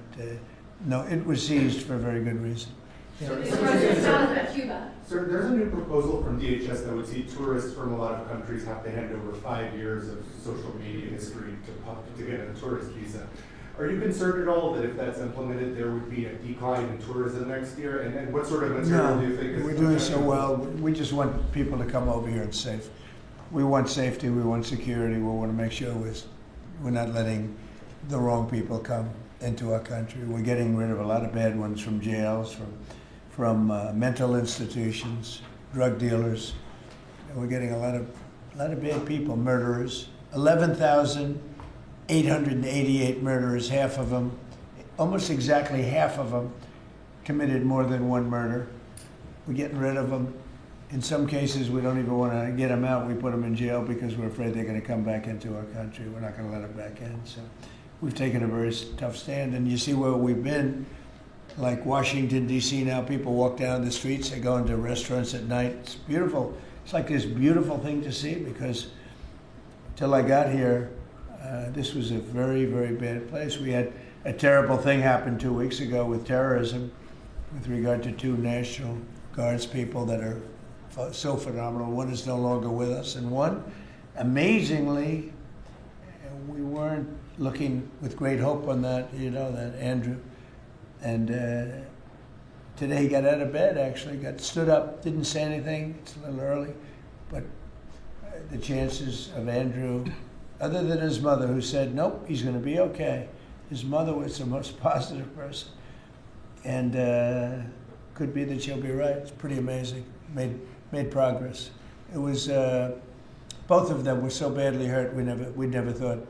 no, it was seized for a very good reason. Mr. President, it's not about Cuba. Sir, there's a new proposal from DHS that would see tourists from a lot of countries have to hand over 5 years of social media history to get a tourist visa. Are you concerned at all that if that's implemented, there would be a decline in tourism next year? And what sort of material do you think is... We're doing so well. We just want people to come over here and safe. We want safety, we want security, we want to make sure we're not letting the wrong people come into our country. We're getting rid of a lot of bad ones from jails, from mental institutions, drug dealers. And we're getting a lot of bad people, murderers. 11,888 murderers, half of them, almost exactly half of them, committed more than one murder. We're getting rid of them. In some cases, we don't even want to get them out. We put them in jail because we're afraid they're going to come back into our country. We're not going to let them back in. So we've taken a very tough stand. And you see where we've been, like Washington, D.C. now, people walk down the streets. They go into restaurants at night. It's beautiful. It's like this beautiful thing to see because till I got here, this was a very, very bad place. We had a terrible thing happen 2 weeks ago with terrorism with regard to 2 National Guards people that are so phenomenal. One is no longer with us, and one, amazingly, we weren't looking with great hope on that, that Andrew. And today he got out of bed, actually, stood up, didn't say anything. It's a little early, but the chances of Andrew, other than his mother who said, nope, he's going to be okay. His mother was the most positive person. And could be that she'll be right. It's pretty amazing. Made progress. It was, both of them were so badly hurt, we never thought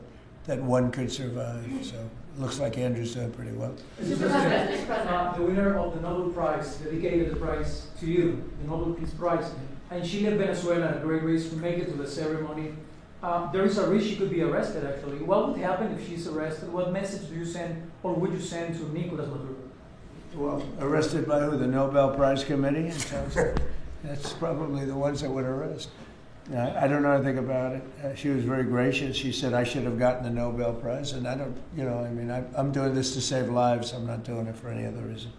that one could survive. So it looks like Andrew's doing pretty well. Mr. President, The winner of the Nobel Prize dedicated the prize to you, the Nobel Peace Prize. And she left Venezuela at a great risk to make it to the ceremony. There is a risk she could be arrested, actually. What would happen if she's arrested? What message do you send, or would you send to Nicolas Maduro? Well, arrested by who? The Nobel Prize Committee? That's probably the ones that would arrest. I don't know anything about it. She was very gracious. She said I should have gotten the Nobel Prize, and I don't, I'm doing this to save lives. I'm not doing it for any other reason.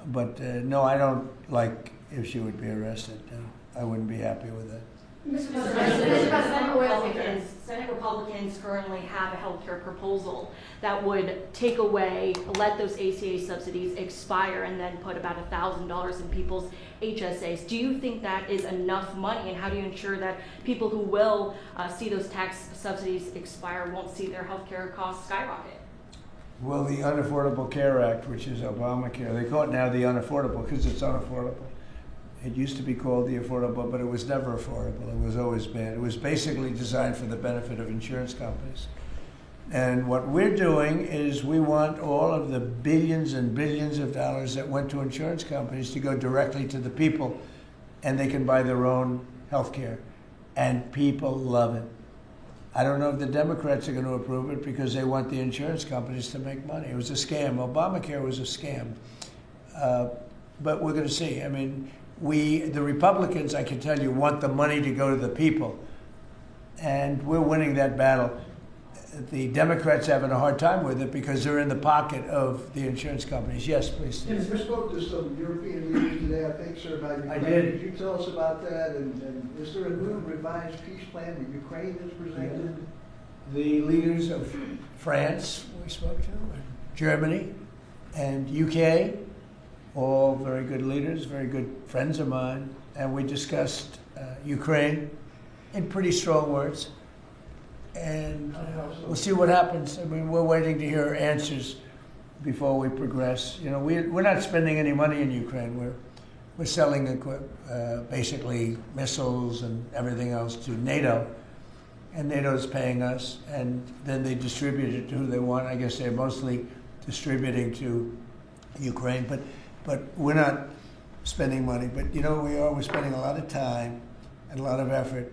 But no, I don't like if she would be arrested. No, I wouldn't be happy with that. Mr. President, Senate Republicans currently have a healthcare proposal that would take away, let those ACA subsidies expire and then put about $1,000 in people's HSAs. Do you think that is enough money, and how do you ensure that people who will see those tax subsidies expire won't see their healthcare costs skyrocket? Well, the Unaffordable Care Act, which is Obamacare, they call it now the unaffordable because it's unaffordable. It used to be called the affordable, but it was never affordable. It was always bad. It was basically designed for the benefit of insurance companies. And what we're doing is we want all of the billions and billions of dollars that went to insurance companies to go directly to the people, and they can buy their own health care. And people love it. I don't know if the Democrats are going to approve it because they want the insurance companies to make money. It was a scam. Obamacare was a scam. But we're going to see. I mean, the Republicans, I can tell you, want the money to go to the people. And we're winning that battle. The Democrats are having a hard time with it because they're in the pocket of the insurance companies. Yes, please. You spoke to some European leaders today, I think, sir, about Ukraine. I did. Could you tell us about that? And is there a new revised peace plan that Ukraine has presented? The leaders of France, we spoke to, and Germany, and UK, all very good leaders, very good friends of mine, and we discussed Ukraine in pretty strong words. And we'll see what happens. I mean, we're waiting to hear answers before we progress. You know, we're not spending any money in Ukraine. We're selling basically missiles and everything else to NATO, and NATO's paying us, and then they distribute it to who they want. I guess they're mostly distributing to Ukraine, but we're not spending money. But you know, we're spending a lot of time and a lot of effort.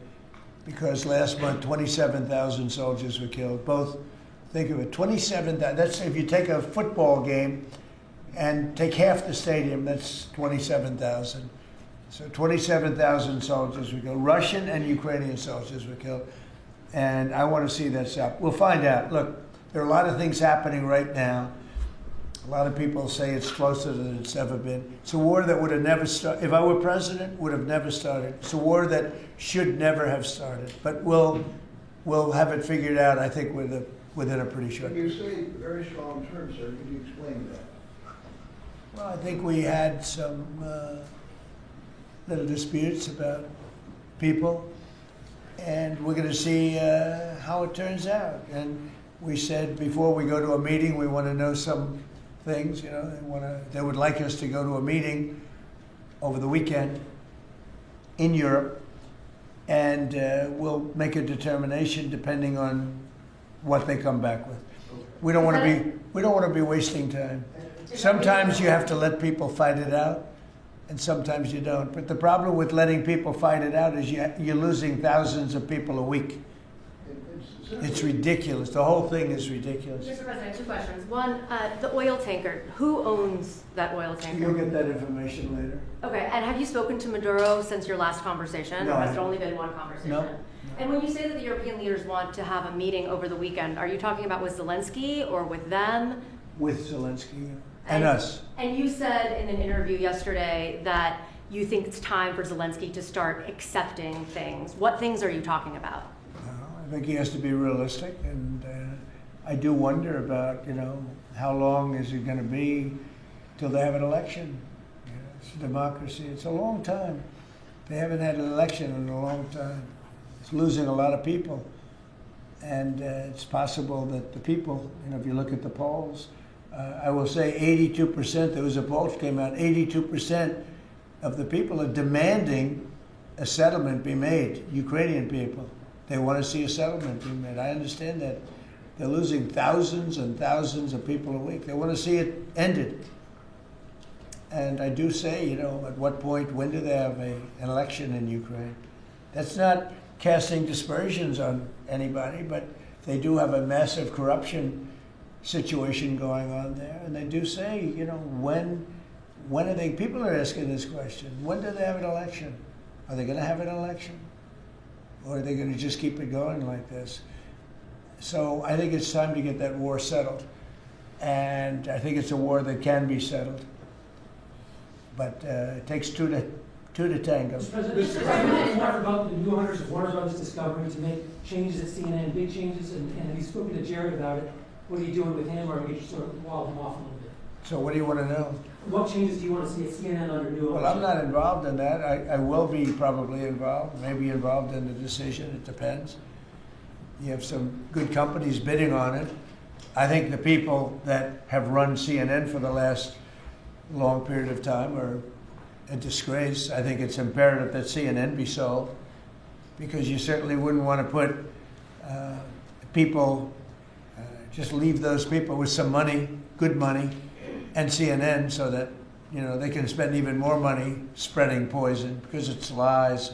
Because last month, 27,000 soldiers were killed. Both, think of it, 27,000. That's if you take a football game and take half the stadium, that's 27,000. So 27,000 soldiers were killed. Russian and Ukrainian soldiers were killed. And I want to see that stop. We'll find out. Look, there are a lot of things happening right now. A lot of people say it's closer than it's ever been. It's a war that would have never started. If I were president, would have never started. It's a war that should never have started. But we'll have it figured out, I think, within a pretty short When you say very strong terms, sir, could you explain that? Well, I think we had some little disputes about people, and we're going to see how it turns out. And we said before we go to a meeting, we want to know some things. You know, they would like us to go to a meeting over the weekend in Europe, and we'll make a determination depending on what they come back with. We don't want to be wasting time. Sometimes you have to let people fight it out, and sometimes you don't. But the problem with letting people fight it out is you're losing thousands of people a week. It's ridiculous. The whole thing is ridiculous. Mr. President, two questions. One, the oil tanker. Who owns that oil tanker? You'll get that information later. Okay, and have you spoken to Maduro since your last conversation? No, Or I has there haven't. only been one conversation? No. And when you say that the European leaders want to have a meeting over the weekend, are you talking about with Zelensky or with them? With Zelensky and us. And you said in an interview yesterday that you think it's time for Zelensky to start accepting things. What things are you talking about? I think he has to be realistic, and I do wonder about, you know, how long is it going to be till they have an election? You know, it's a democracy. It's a long time. They haven't had an election in a long time. It's losing a lot of people, and it's possible that the people, you know, if you look at the polls, I will say 82%. There was a poll that came out. 82% of the people are demanding a settlement be made. Ukrainian people. They want to see a settlement be made. I understand that. They're losing thousands and thousands of people a week. They want to see it ended. And I do say, you know, at what point, when do they have an election in Ukraine? That's not casting dispersions on anybody, but they do have a massive corruption situation going on there. And they do say, you know, when are they, people are asking this question, when do they have an election? Are they going to have an election? Or are they going to just keep it going like this? So I think it's time to get that war settled. And I think it's a war that can be settled. But it takes two to tango. Mr. President, Warner about the new owners of Warner Brothers Discovery to make changes at CNN, big changes, and have you spoken to Jared about it? What are you doing with him, or are you sort of wall him off a little bit? So what do you want to know? What changes do you want to see at CNN under new ownership? Well, I'm not involved in that. I will be probably involved, maybe involved in the decision. It depends. You have some good companies bidding on it. I think the people that have run CNN for the last long period of time are a disgrace. I think it's imperative that CNN be sold, because you certainly wouldn't want to put people, just leave those people with some money, good money, and CNN, so that, you know, they can spend even more money spreading poison, because it's lies.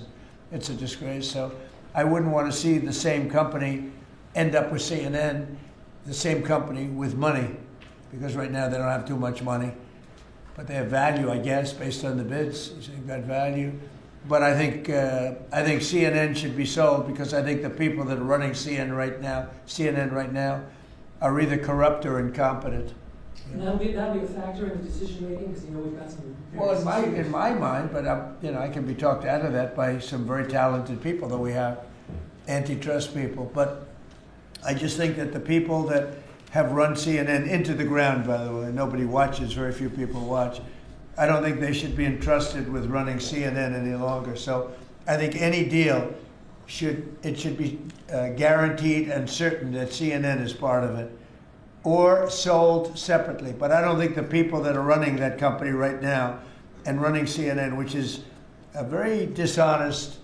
It's a disgrace. So I wouldn't want to see the same company end up with CNN, the same company with money, because right now they don't have too much money, but they have value, I guess, based on the bids. So they've got value. But I think CNN should be sold, because I think the people that are running CNN right now are either corrupt or incompetent. And that'll be a factor in the decision making, because we've got some. Well, in my mind, but I can be talked out of that by some very talented people that we have, antitrust people. But I just think that the people that have run CNN into the ground, by the way, nobody watches, very few people watch. I don't think they should be entrusted with running CNN any longer. So I think any deal should be guaranteed and certain that CNN is part of it, or sold separately. But I don't think the people that are running that company right now and running CNN, which is a very dishonest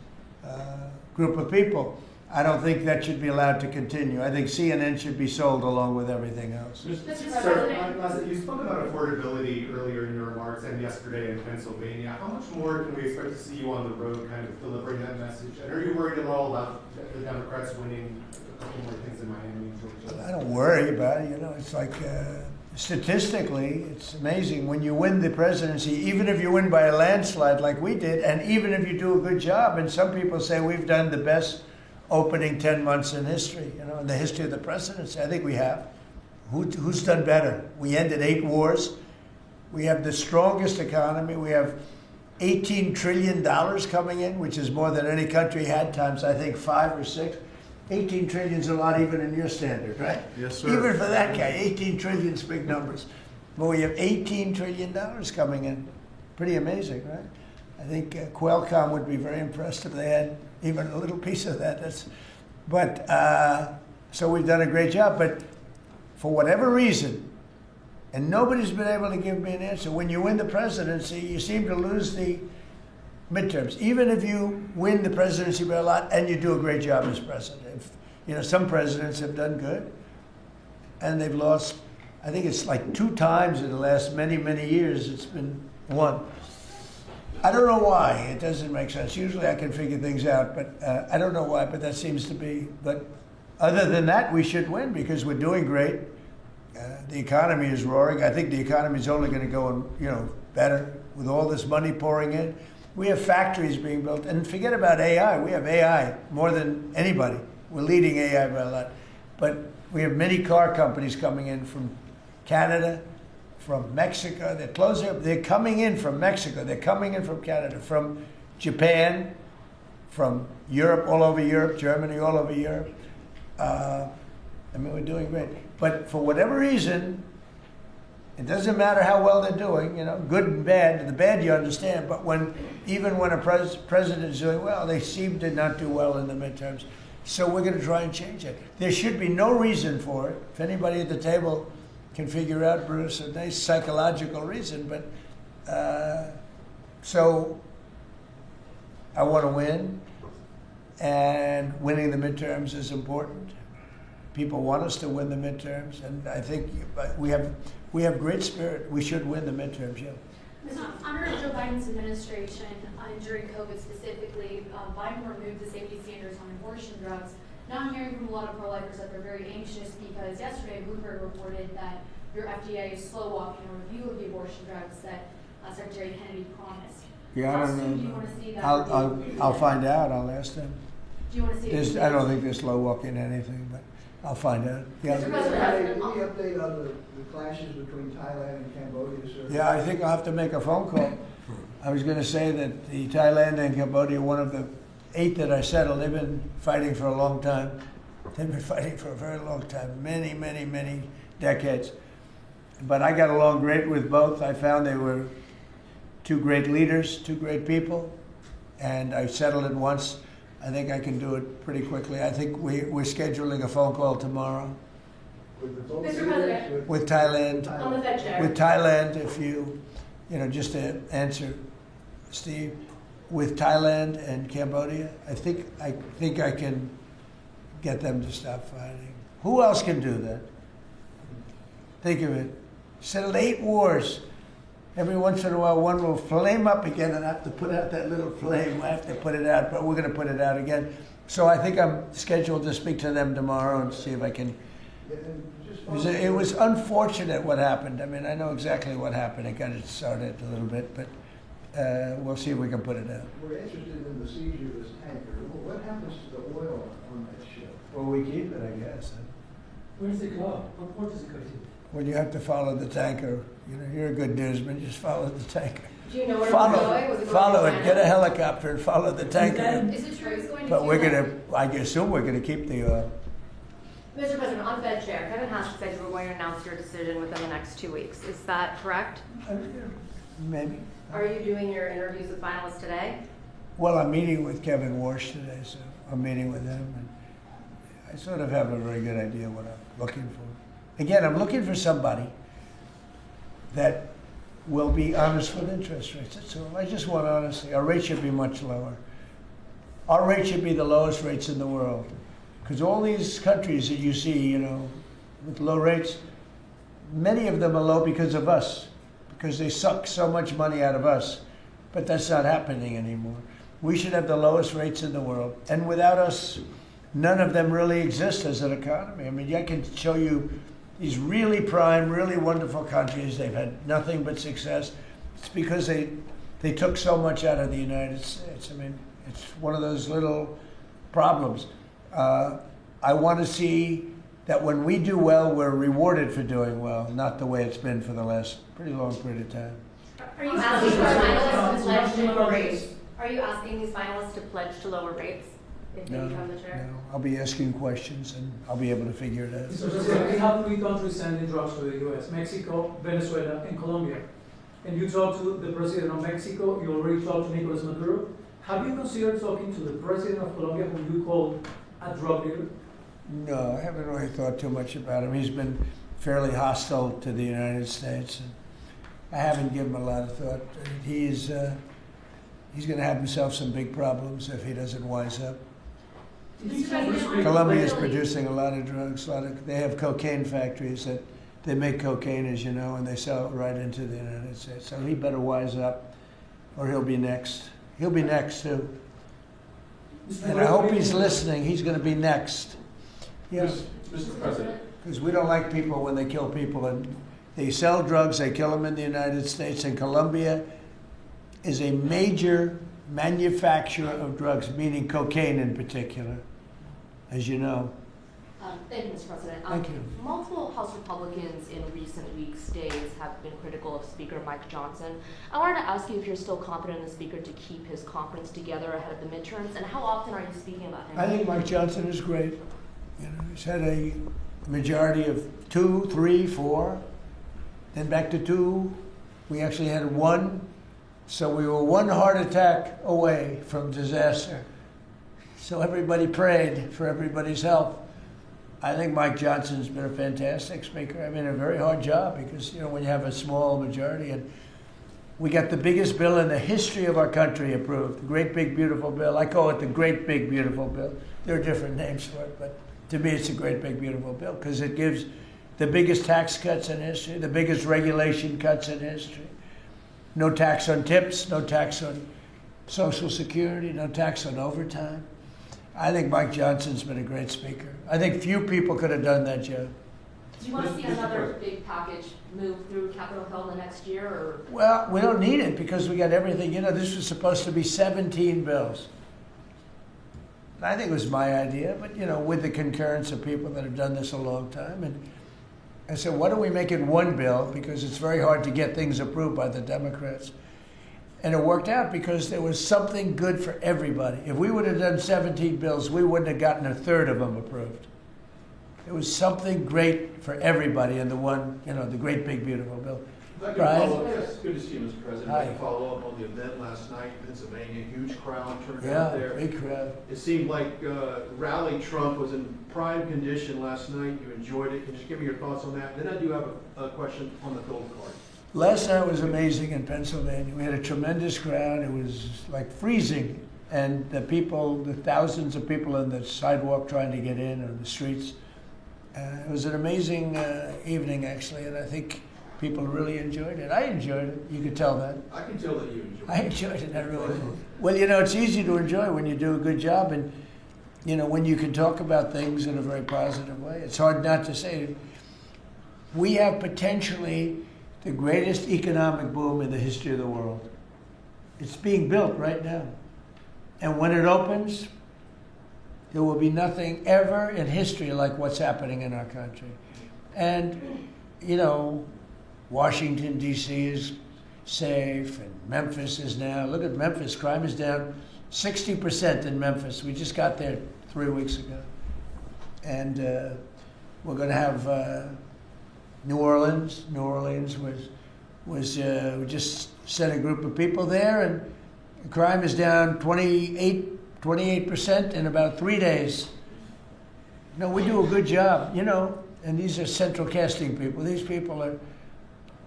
group of people, I don't think that should be allowed to continue. I think CNN should be sold along with everything else. Sir, you spoke about affordability earlier in your remarks and yesterday in Pennsylvania. How much more can we expect to see you on the road kind of delivering that message? And are you worried at all about the Democrats winning a couple more things in Miami and Georgia? I don't worry about it. It's like statistically, it's amazing. When you win the presidency, even if you win by a landslide like we did, and even if you do a good job, and some people say we've done the best opening 10 months in history, in the history of the presidency. I think we have. Who's done better? We ended 8 wars. We have the strongest economy. We have $18 trillion coming in, which is more than any country had, times I think 5 or 6. 18 trillion is a lot even in your standard, right? Yes, sir. Even for that guy, 18 trillion is big numbers. But we have $18 trillion coming in. Pretty amazing, right? I think Qualcomm would be very impressed if they had even a little piece of that. So we've done a great job. But for whatever reason, and nobody's been able to give me an answer, when you win the presidency, you seem to lose the midterms. Even if you win the presidency by a lot and you do a great job as president. Some presidents have done good, and they've lost, I think it's like 2 times in the last many, many years it's been won. I don't know why. It doesn't make sense. Usually I can figure things out, but I don't know why, but that seems to be. But other than that, we should win because we're doing great. The economy is roaring. I think the economy is only going to go, better with all this money pouring in. We have factories being built. And forget about AI. We have AI more than anybody. We're leading AI by a lot. But we have many car companies coming in from Canada, from Mexico. They're coming in from Mexico. They're coming in from Canada, from Japan, from Europe, all over Europe, Germany, all over Europe. We're doing great. But for whatever reason, it doesn't matter how well they're doing, good and bad. The bad you understand, but even when a president is doing well, they seem to not do well in the midterms. So we're going to try and change it. There should be no reason for it. If anybody at the table can figure out, Bruce, a nice psychological reason, but so I want to win, and winning the midterms is important. People want us to win the midterms, and I think we have great spirit. We should win the midterms, yeah. Under Joe Biden's administration, during COVID specifically, Biden removed the safety standards on abortion drugs. Now I'm hearing from a lot of pro-lifers that they're very anxious because yesterday Bloomberg reported that your FDA is slow walking a review of the abortion drugs that Secretary Kennedy promised. Yeah, How I don't soon know. do you want to see that? I'll find out. I'll ask them. Do you want to see it? I don't think they're slow walking anything, but I'll find out. Yeah. Mr. President, Any update on the clashes between Thailand and Cambodia, sir? Yeah, I think I'll have to make a phone call. I was going to say that the Thailand and Cambodia, one of the 8 that I settled, they've been fighting for a long time. They've been fighting for a very long time, many, many, many decades. But I got along great with both. I found they were 2 great leaders, 2 great people, and I settled it once. I think I can do it pretty quickly. I think we're scheduling a phone call tomorrow Mr. President, with Thailand. on the Fed chair. With Thailand, if you just to answer, Steve, with Thailand and Cambodia, I think I can get them to stop fighting. Who else can do that? Think of it. Settled 8 wars. Every once in a while, one will flame up again, and I have to put out that little flame. I have to put it out, but we're going to put it out again. So I think I'm scheduled to speak to them tomorrow and see if I can. It was unfortunate what happened. I mean, I know exactly what happened. It got it started a little bit, but we'll see if we can put it out. We're interested in the seizure of this tanker. What happens to the oil on that ship? Well, we keep it, I guess. Where does it go? What port does it go to? Well, you have to follow the tanker. You know, you're a good newsman. Just follow the tanker. Do you know where it was going? Was it going Follow to it. China? Get a helicopter and follow the tanker. Is it true it's going to But we're Cuba? gonna. I assume we're gonna keep the oil. Mr. President, on Fed Chair, Kevin Haskell said you were going to announce your decision within the next 2 weeks. Is that correct? Maybe. Are you doing your interviews with finalists today? Well, I'm meeting with Kevin Warsh today, so I'm meeting with him, and I sort of have a very good idea what I'm looking for. Again, I'm looking for somebody that will be honest with interest rates. That's all. I just want honesty. Our rate should be much lower. Our rate should be the lowest rates in the world. Because all these countries that you see, you know, with low rates, many of them are low because of us, because they suck so much money out of us. But that's not happening anymore. We should have the lowest rates in the world. And without us, none of them really exist as an economy. I mean, I can show you these really prime, really wonderful countries. They've had nothing but success. It's because they took so much out of the United States. I mean, it's one of those little problems. I want to see that when we do well, we're rewarded for doing well, not the way it's been for the last pretty long period of time. Are you asking for finalists to pledge to lower rates? Are you asking these finalists to pledge to lower rates if they become the chair? No, I'll be asking questions and I'll be able to figure it out. Mr. President, we have 3 countries sending drugs to the U.S., Mexico, Venezuela, and Colombia. And you talked to the president of Mexico, you already talked to Nicolas Maduro. Have you considered talking to the president of Colombia, whom you called a drug dealer? No, I haven't really thought too much about him. He's been fairly hostile to the United States, and I haven't given him a lot of thought. He's going to have himself some big problems if he doesn't wise up. Colombia is producing a lot of drugs. They have cocaine factories that they make cocaine, as you know, and they sell it right into the United States. So he better wise up, or he'll be next. He'll be next too. And I hope he's listening. He's going to be next. Yes. Mr. President. Because we don't like people when they kill people. And they sell drugs, they kill them in the United States. And Colombia is a major manufacturer of drugs, meaning cocaine in particular, as you know. Thank you, Mr. President. Thank you. Multiple House Republicans in recent weeks, days, have been critical of Speaker Mike Johnson. I wanted to ask you if you're still confident in the Speaker to keep his conference together ahead of the midterms, and how often are you speaking about him? I think Mike Johnson is great. You know, he's had a majority of 2, 3, 4, then back to 2. We actually had 1. So we were 1 heart attack away from disaster. So everybody prayed for everybody's health. I think Mike Johnson's been a fantastic speaker. I mean, a very hard job because, you know, when you have a small majority, and we got the biggest bill in the history of our country approved, the Great Big Beautiful Bill. I call it the Great Big Beautiful Bill. There are different names for it, but to me it's a Great Big Beautiful Bill because it gives the biggest tax cuts in history, the biggest regulation cuts in history. No tax on tips, no tax on Social Security, no tax on overtime. I think Mike Johnson's been a great speaker. I think few people could have done that job. Do you want to see another big package move through Capitol Hill the next year, or? Well, we don't need it because we got everything. You know, this was supposed to be 17 bills. I think it was my idea, but, you know, with the concurrence of people that have done this a long time. And I said, why don't we make it 1 bill? Because it's very hard to get things approved by the Democrats. And it worked out because there was something good for everybody. If we would have done 17 bills, we wouldn't have gotten 1/3 of them approved. There was something great for everybody in the one, you know, the Great Big Beautiful Bill. Brian? Good to see you, Mr. President. Hi. I follow up on the event last night in Pennsylvania. Huge crowd turned Yeah, out there. big crowd. It seemed like Rally Trump was in prime condition last night. You enjoyed it. Can you just give me your thoughts on that? Then I do have a question on the gold card. Last night was amazing in Pennsylvania. We had a tremendous crowd. It was like freezing. And the people, the thousands of people on the sidewalk trying to get in on the streets. It was an amazing evening, actually, and I think people really enjoyed it. I enjoyed it. You could tell that. I can tell that you enjoyed it. I enjoyed it. I really did. Well, you know, it's easy to enjoy when you do a good job. And you know, when you can talk about things in a very positive way, it's hard not to say we have potentially the greatest economic boom in the history of the world. It's being built right now. And when it opens, there will be nothing ever in history like what's happening in our country. And, you know, Washington, D.C. is safe, and Memphis is now. Look at Memphis. Crime is down 60% in Memphis. We just got there 3 weeks ago. And we're going to have New Orleans. New Orleans we just sent a group of people there, and crime is down 28% in about 3 days. No, we do a good job, you know, and these are central casting people. These people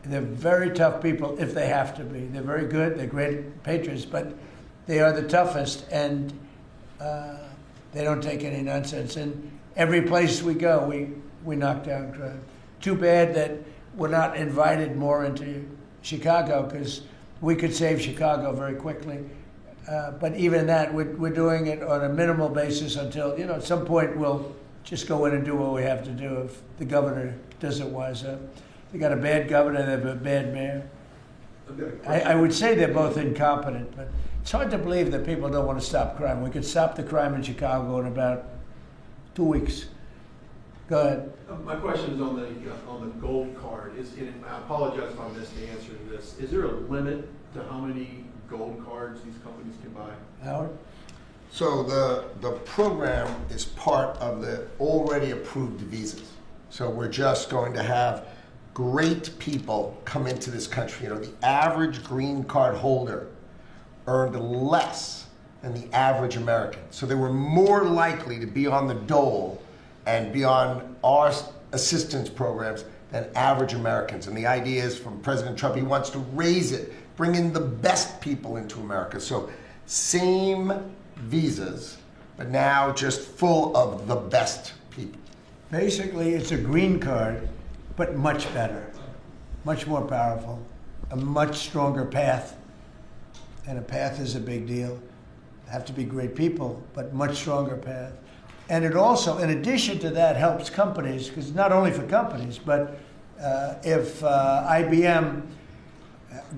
they're very tough people if they have to be. They're very good, they're great patriots, but they are the toughest, and they don't take any nonsense. And every place we go, we knock down crime. Too bad that we're not invited more into Chicago, because we could save Chicago very quickly. But even that, we're doing it on a minimal basis until, you know, at some point we'll just go in and do what we have to do if the governor doesn't wise up. They got a bad governor, they have a bad mayor. I would say they're both incompetent, but it's hard to believe that people don't want to stop crime. We could stop the crime in Chicago in about 2 weeks. Go ahead. My question is on the gold card. I apologize if I missed the answer to this. Is there a limit to how many gold cards these companies can buy? Howard? So the program is part of the already approved visas. So we're just going to have great people come into this country. You know, the average green card holder earned less than the average American. So they were more likely to be on the dole and be on our assistance programs than average Americans. And the idea is from President Trump, he wants to raise it, bring in the best people into America. So same visas, but now just full of the best people. Basically, it's a green card, but much better, much more powerful, a much stronger path. And a path is a big deal. Have to be great people, but much stronger path. And it also, in addition to that, helps companies, because not only for companies, but if IBM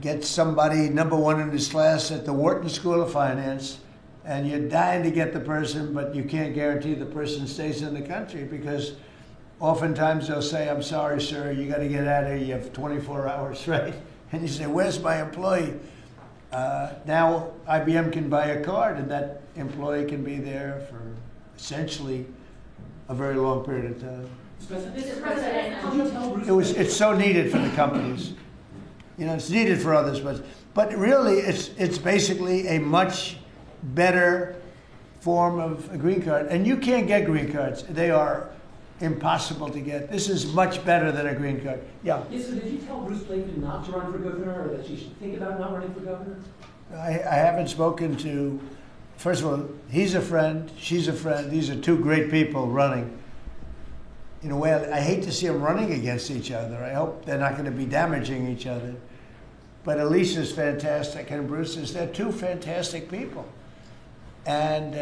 gets somebody #1 in his class at the Wharton School of Finance, and you're dying to get the person, but you can't guarantee the person stays in the country, because oftentimes they'll say, I'm sorry, sir, you got to get out of here, you have 24 hours, right? And you say, where's my employee? Now IBM can buy a card, and that employee can be there for essentially a very long period of time. Mr. President, could you tell Bruce? It's so needed for the companies. You know, it's needed for others, but really it's basically a much better form of a green card. And you can't get green cards. They are impossible to get. This is much better than a green card. Yeah. Yes, so did you tell Bruce Blakeman not to run for governor, or that she should think about not running for governor? I haven't spoken to, first of all, he's a friend, she's a friend. These are two great people running. In a way, I hate to see them running against each other. I hope they're not going to be damaging each other. But Elise is fantastic, and Bruce is, they're two fantastic people. And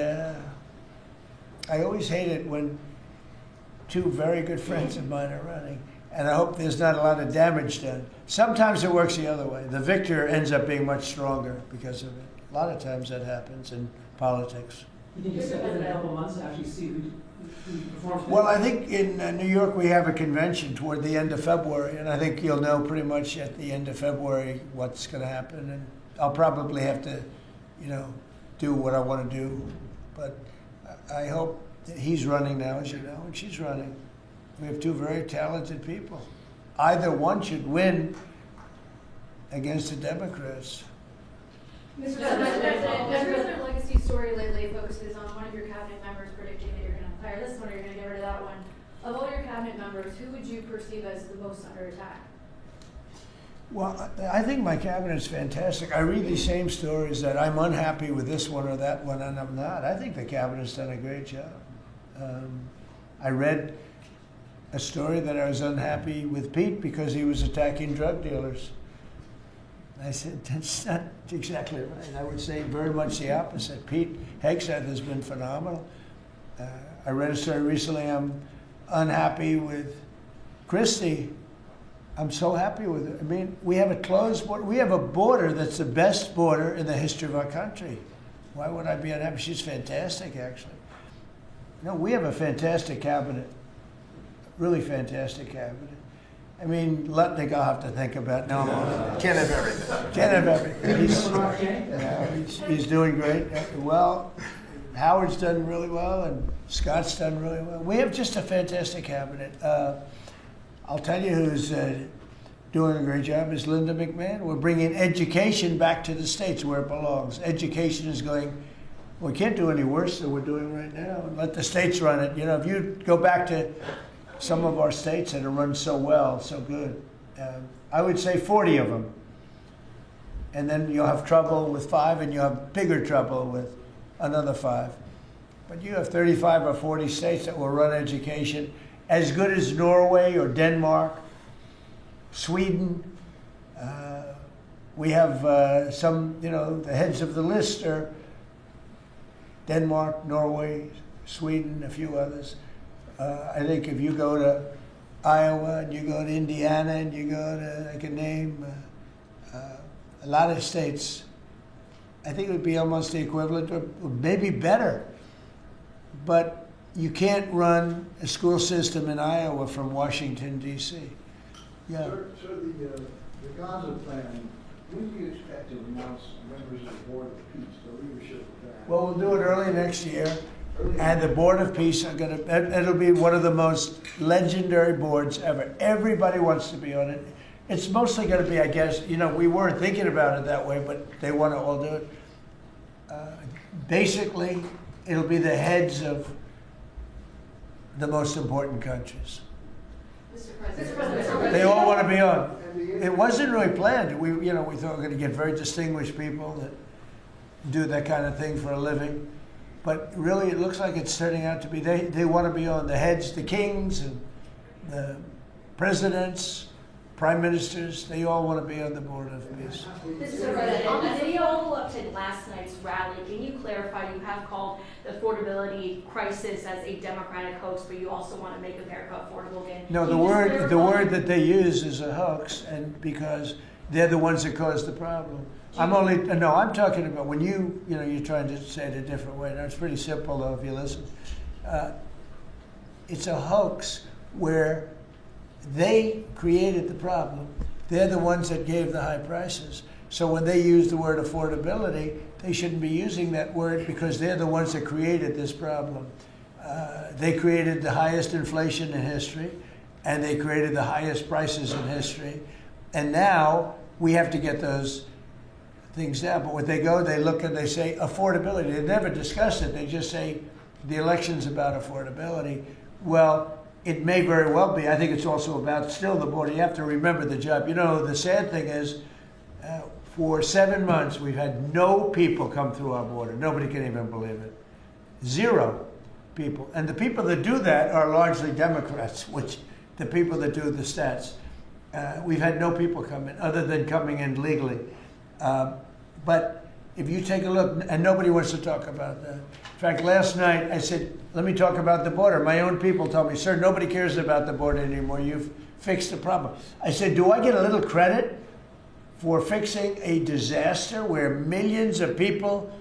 I always hate it when two very good friends of mine are running. And I hope there's not a lot of damage done. Sometimes it works the other way. The victor ends up being much stronger because of it. A lot of times that happens in politics. You think you'll step in a couple months to actually see who performs? Well, I think in New York we have a convention toward the end of February, and I think you'll know pretty much at the end of February what's going to happen. And I'll probably have to, you know, do what I want to do. But I hope that he's running now, as you know, and she's running. We have two very talented people. Either one should win against the Democrats. Mr. President, the President Legacy story lately focuses on one of your cabinet members predicting that you're going to fire this one or you're going to get rid of that one. Of all your cabinet members, who would you perceive as the most under attack? Well, I think my cabinet's fantastic. I read these same stories that I'm unhappy with this one or that one, and I'm not. I think the cabinet's done a great job. I read a story that I was unhappy with Pete because he was attacking drug dealers. I said, that's not exactly right. I would say very much the opposite. Pete Hegseth has been phenomenal. I read a story recently. I'm unhappy with Christie. I'm so happy with it. I mean, we have a closed border. We have a border that's the best border in the history of our country. Why would I be unhappy? She's fantastic, actually. No, we have a fantastic cabinet. Really fantastic cabinet. I mean, Lutnick I'll have to think about. No, Can't have everything. can't have everything. He's doing great. Well, Howard's done really well, and Scott's done really well. We have just a fantastic cabinet. I'll tell you who's doing a great job is Linda McMahon. We're bringing education back to the states where it belongs. Education is going, we can't do any worse than we're doing right now. And let the states run it. You know, if you go back to some of our states that are run so well, so good, I would say 40 of them. And then you'll have trouble with 5, and you'll have bigger trouble with another 5. But you have 35 or 40 states that will run education as good as Norway or Denmark, Sweden. We have some, you know, the heads of the list are Denmark, Norway, Sweden, a few others. I think if you go to Iowa and you go to Indiana and you go to, I can name a lot of states, I think it would be almost the equivalent or maybe better. But you can't run a school system in Iowa from Washington, D.C. Yeah. Sir, the Gaza plan, when do you expect to announce members of the Board of Peace, the leadership of that? Well, we'll do it early next year. And the Board of Peace are going to, it'll be one of the most legendary boards ever. Everybody wants to be on it. It's mostly going to be, I guess, you know, we weren't thinking about it that way, but they want to all do it. Basically, it'll be the heads of the most important countries. Mr. President. They all want to be on. It wasn't really planned. We thought we were going to get very distinguished people that do that kind of thing for a living. But really, it looks like it's turning out to be, they want to be on the heads, the kings and the presidents, prime ministers, they all want to be on the Board of Peace. Mr. President, on the video follow-up to last night's rally, can you clarify, you have called the affordability crisis as a Democratic hoax, but you also want to make America affordable again? No, the word that they use is a hoax, and because they're the ones that caused the problem. I'm talking about when you're trying to say it a different way. Now, it's pretty simple, though, if you listen. It's a hoax where they created the problem. They're the ones that gave the high prices. So when they use the word affordability, they shouldn't be using that word because they're the ones that created this problem. They created the highest inflation in history, and they created the highest prices in history. And now we have to get those things down. But when they go, they look and they say affordability. They never discuss it. They just say the election's about affordability. Well, it may very well be. I think it's also about still the border. You have to remember the job. You know, the sad thing is for 7 months, we've had no people come through our border. Nobody can even believe it. 0 people. And the people that do that are largely Democrats, which the people that do the stats. We've had no people come in other than coming in legally. But if you take a look, and nobody wants to talk about that. In fact, last night I said, let me talk about the border. My own people told me, sir, nobody cares about the border anymore. You've fixed the problem. I said, do I get a little credit for fixing a disaster where millions of people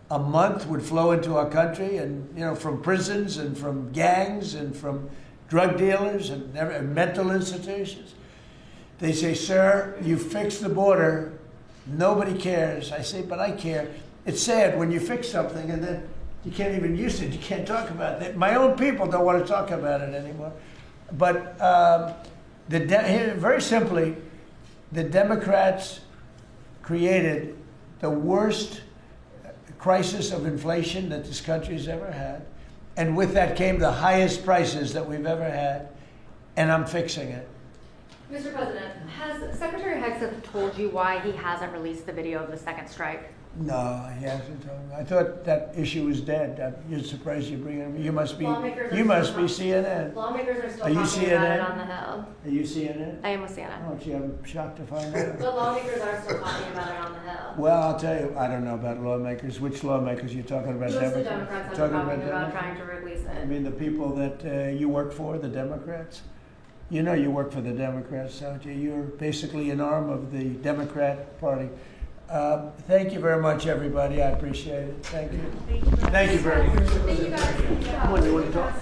a month would flow into our country, and from prisons and from gangs and from drug dealers and mental institutions? They say, sir, you fixed the border. Nobody cares. I say, but I care. It's sad when you fix something and then you can't even use it. You can't talk about it. My own people don't want to talk about it anymore. But very simply, the Democrats created the worst crisis of inflation that this country's ever had. And with that came the highest prices that we've ever had. And I'm fixing it. Mr. President, has Secretary Hegseth told you why he hasn't released the video of the second strike? No, he hasn't told me. I thought that issue was dead. You're surprised you bring it up. You must be Lawmakers are CNN. Lawmakers are still Are you talking about it CNN? on the Hill. Are you CNN? I am with CNN. Oh, gee, I'm shocked to find out. But lawmakers are still talking about it on the Hill. Well, I'll tell you, I don't know about lawmakers. Which lawmakers? You're talking about Most of the Democrats? Democrats have Talking been talking about about trying to release I it. mean, the people that you work for, the Democrats? You know you work for the Democrats, don't you? You're basically an arm of the Democrat Party. Thank you very much, everybody. I appreciate it. Thank you. Thank you very much. Thank you guys. What, you want to talk?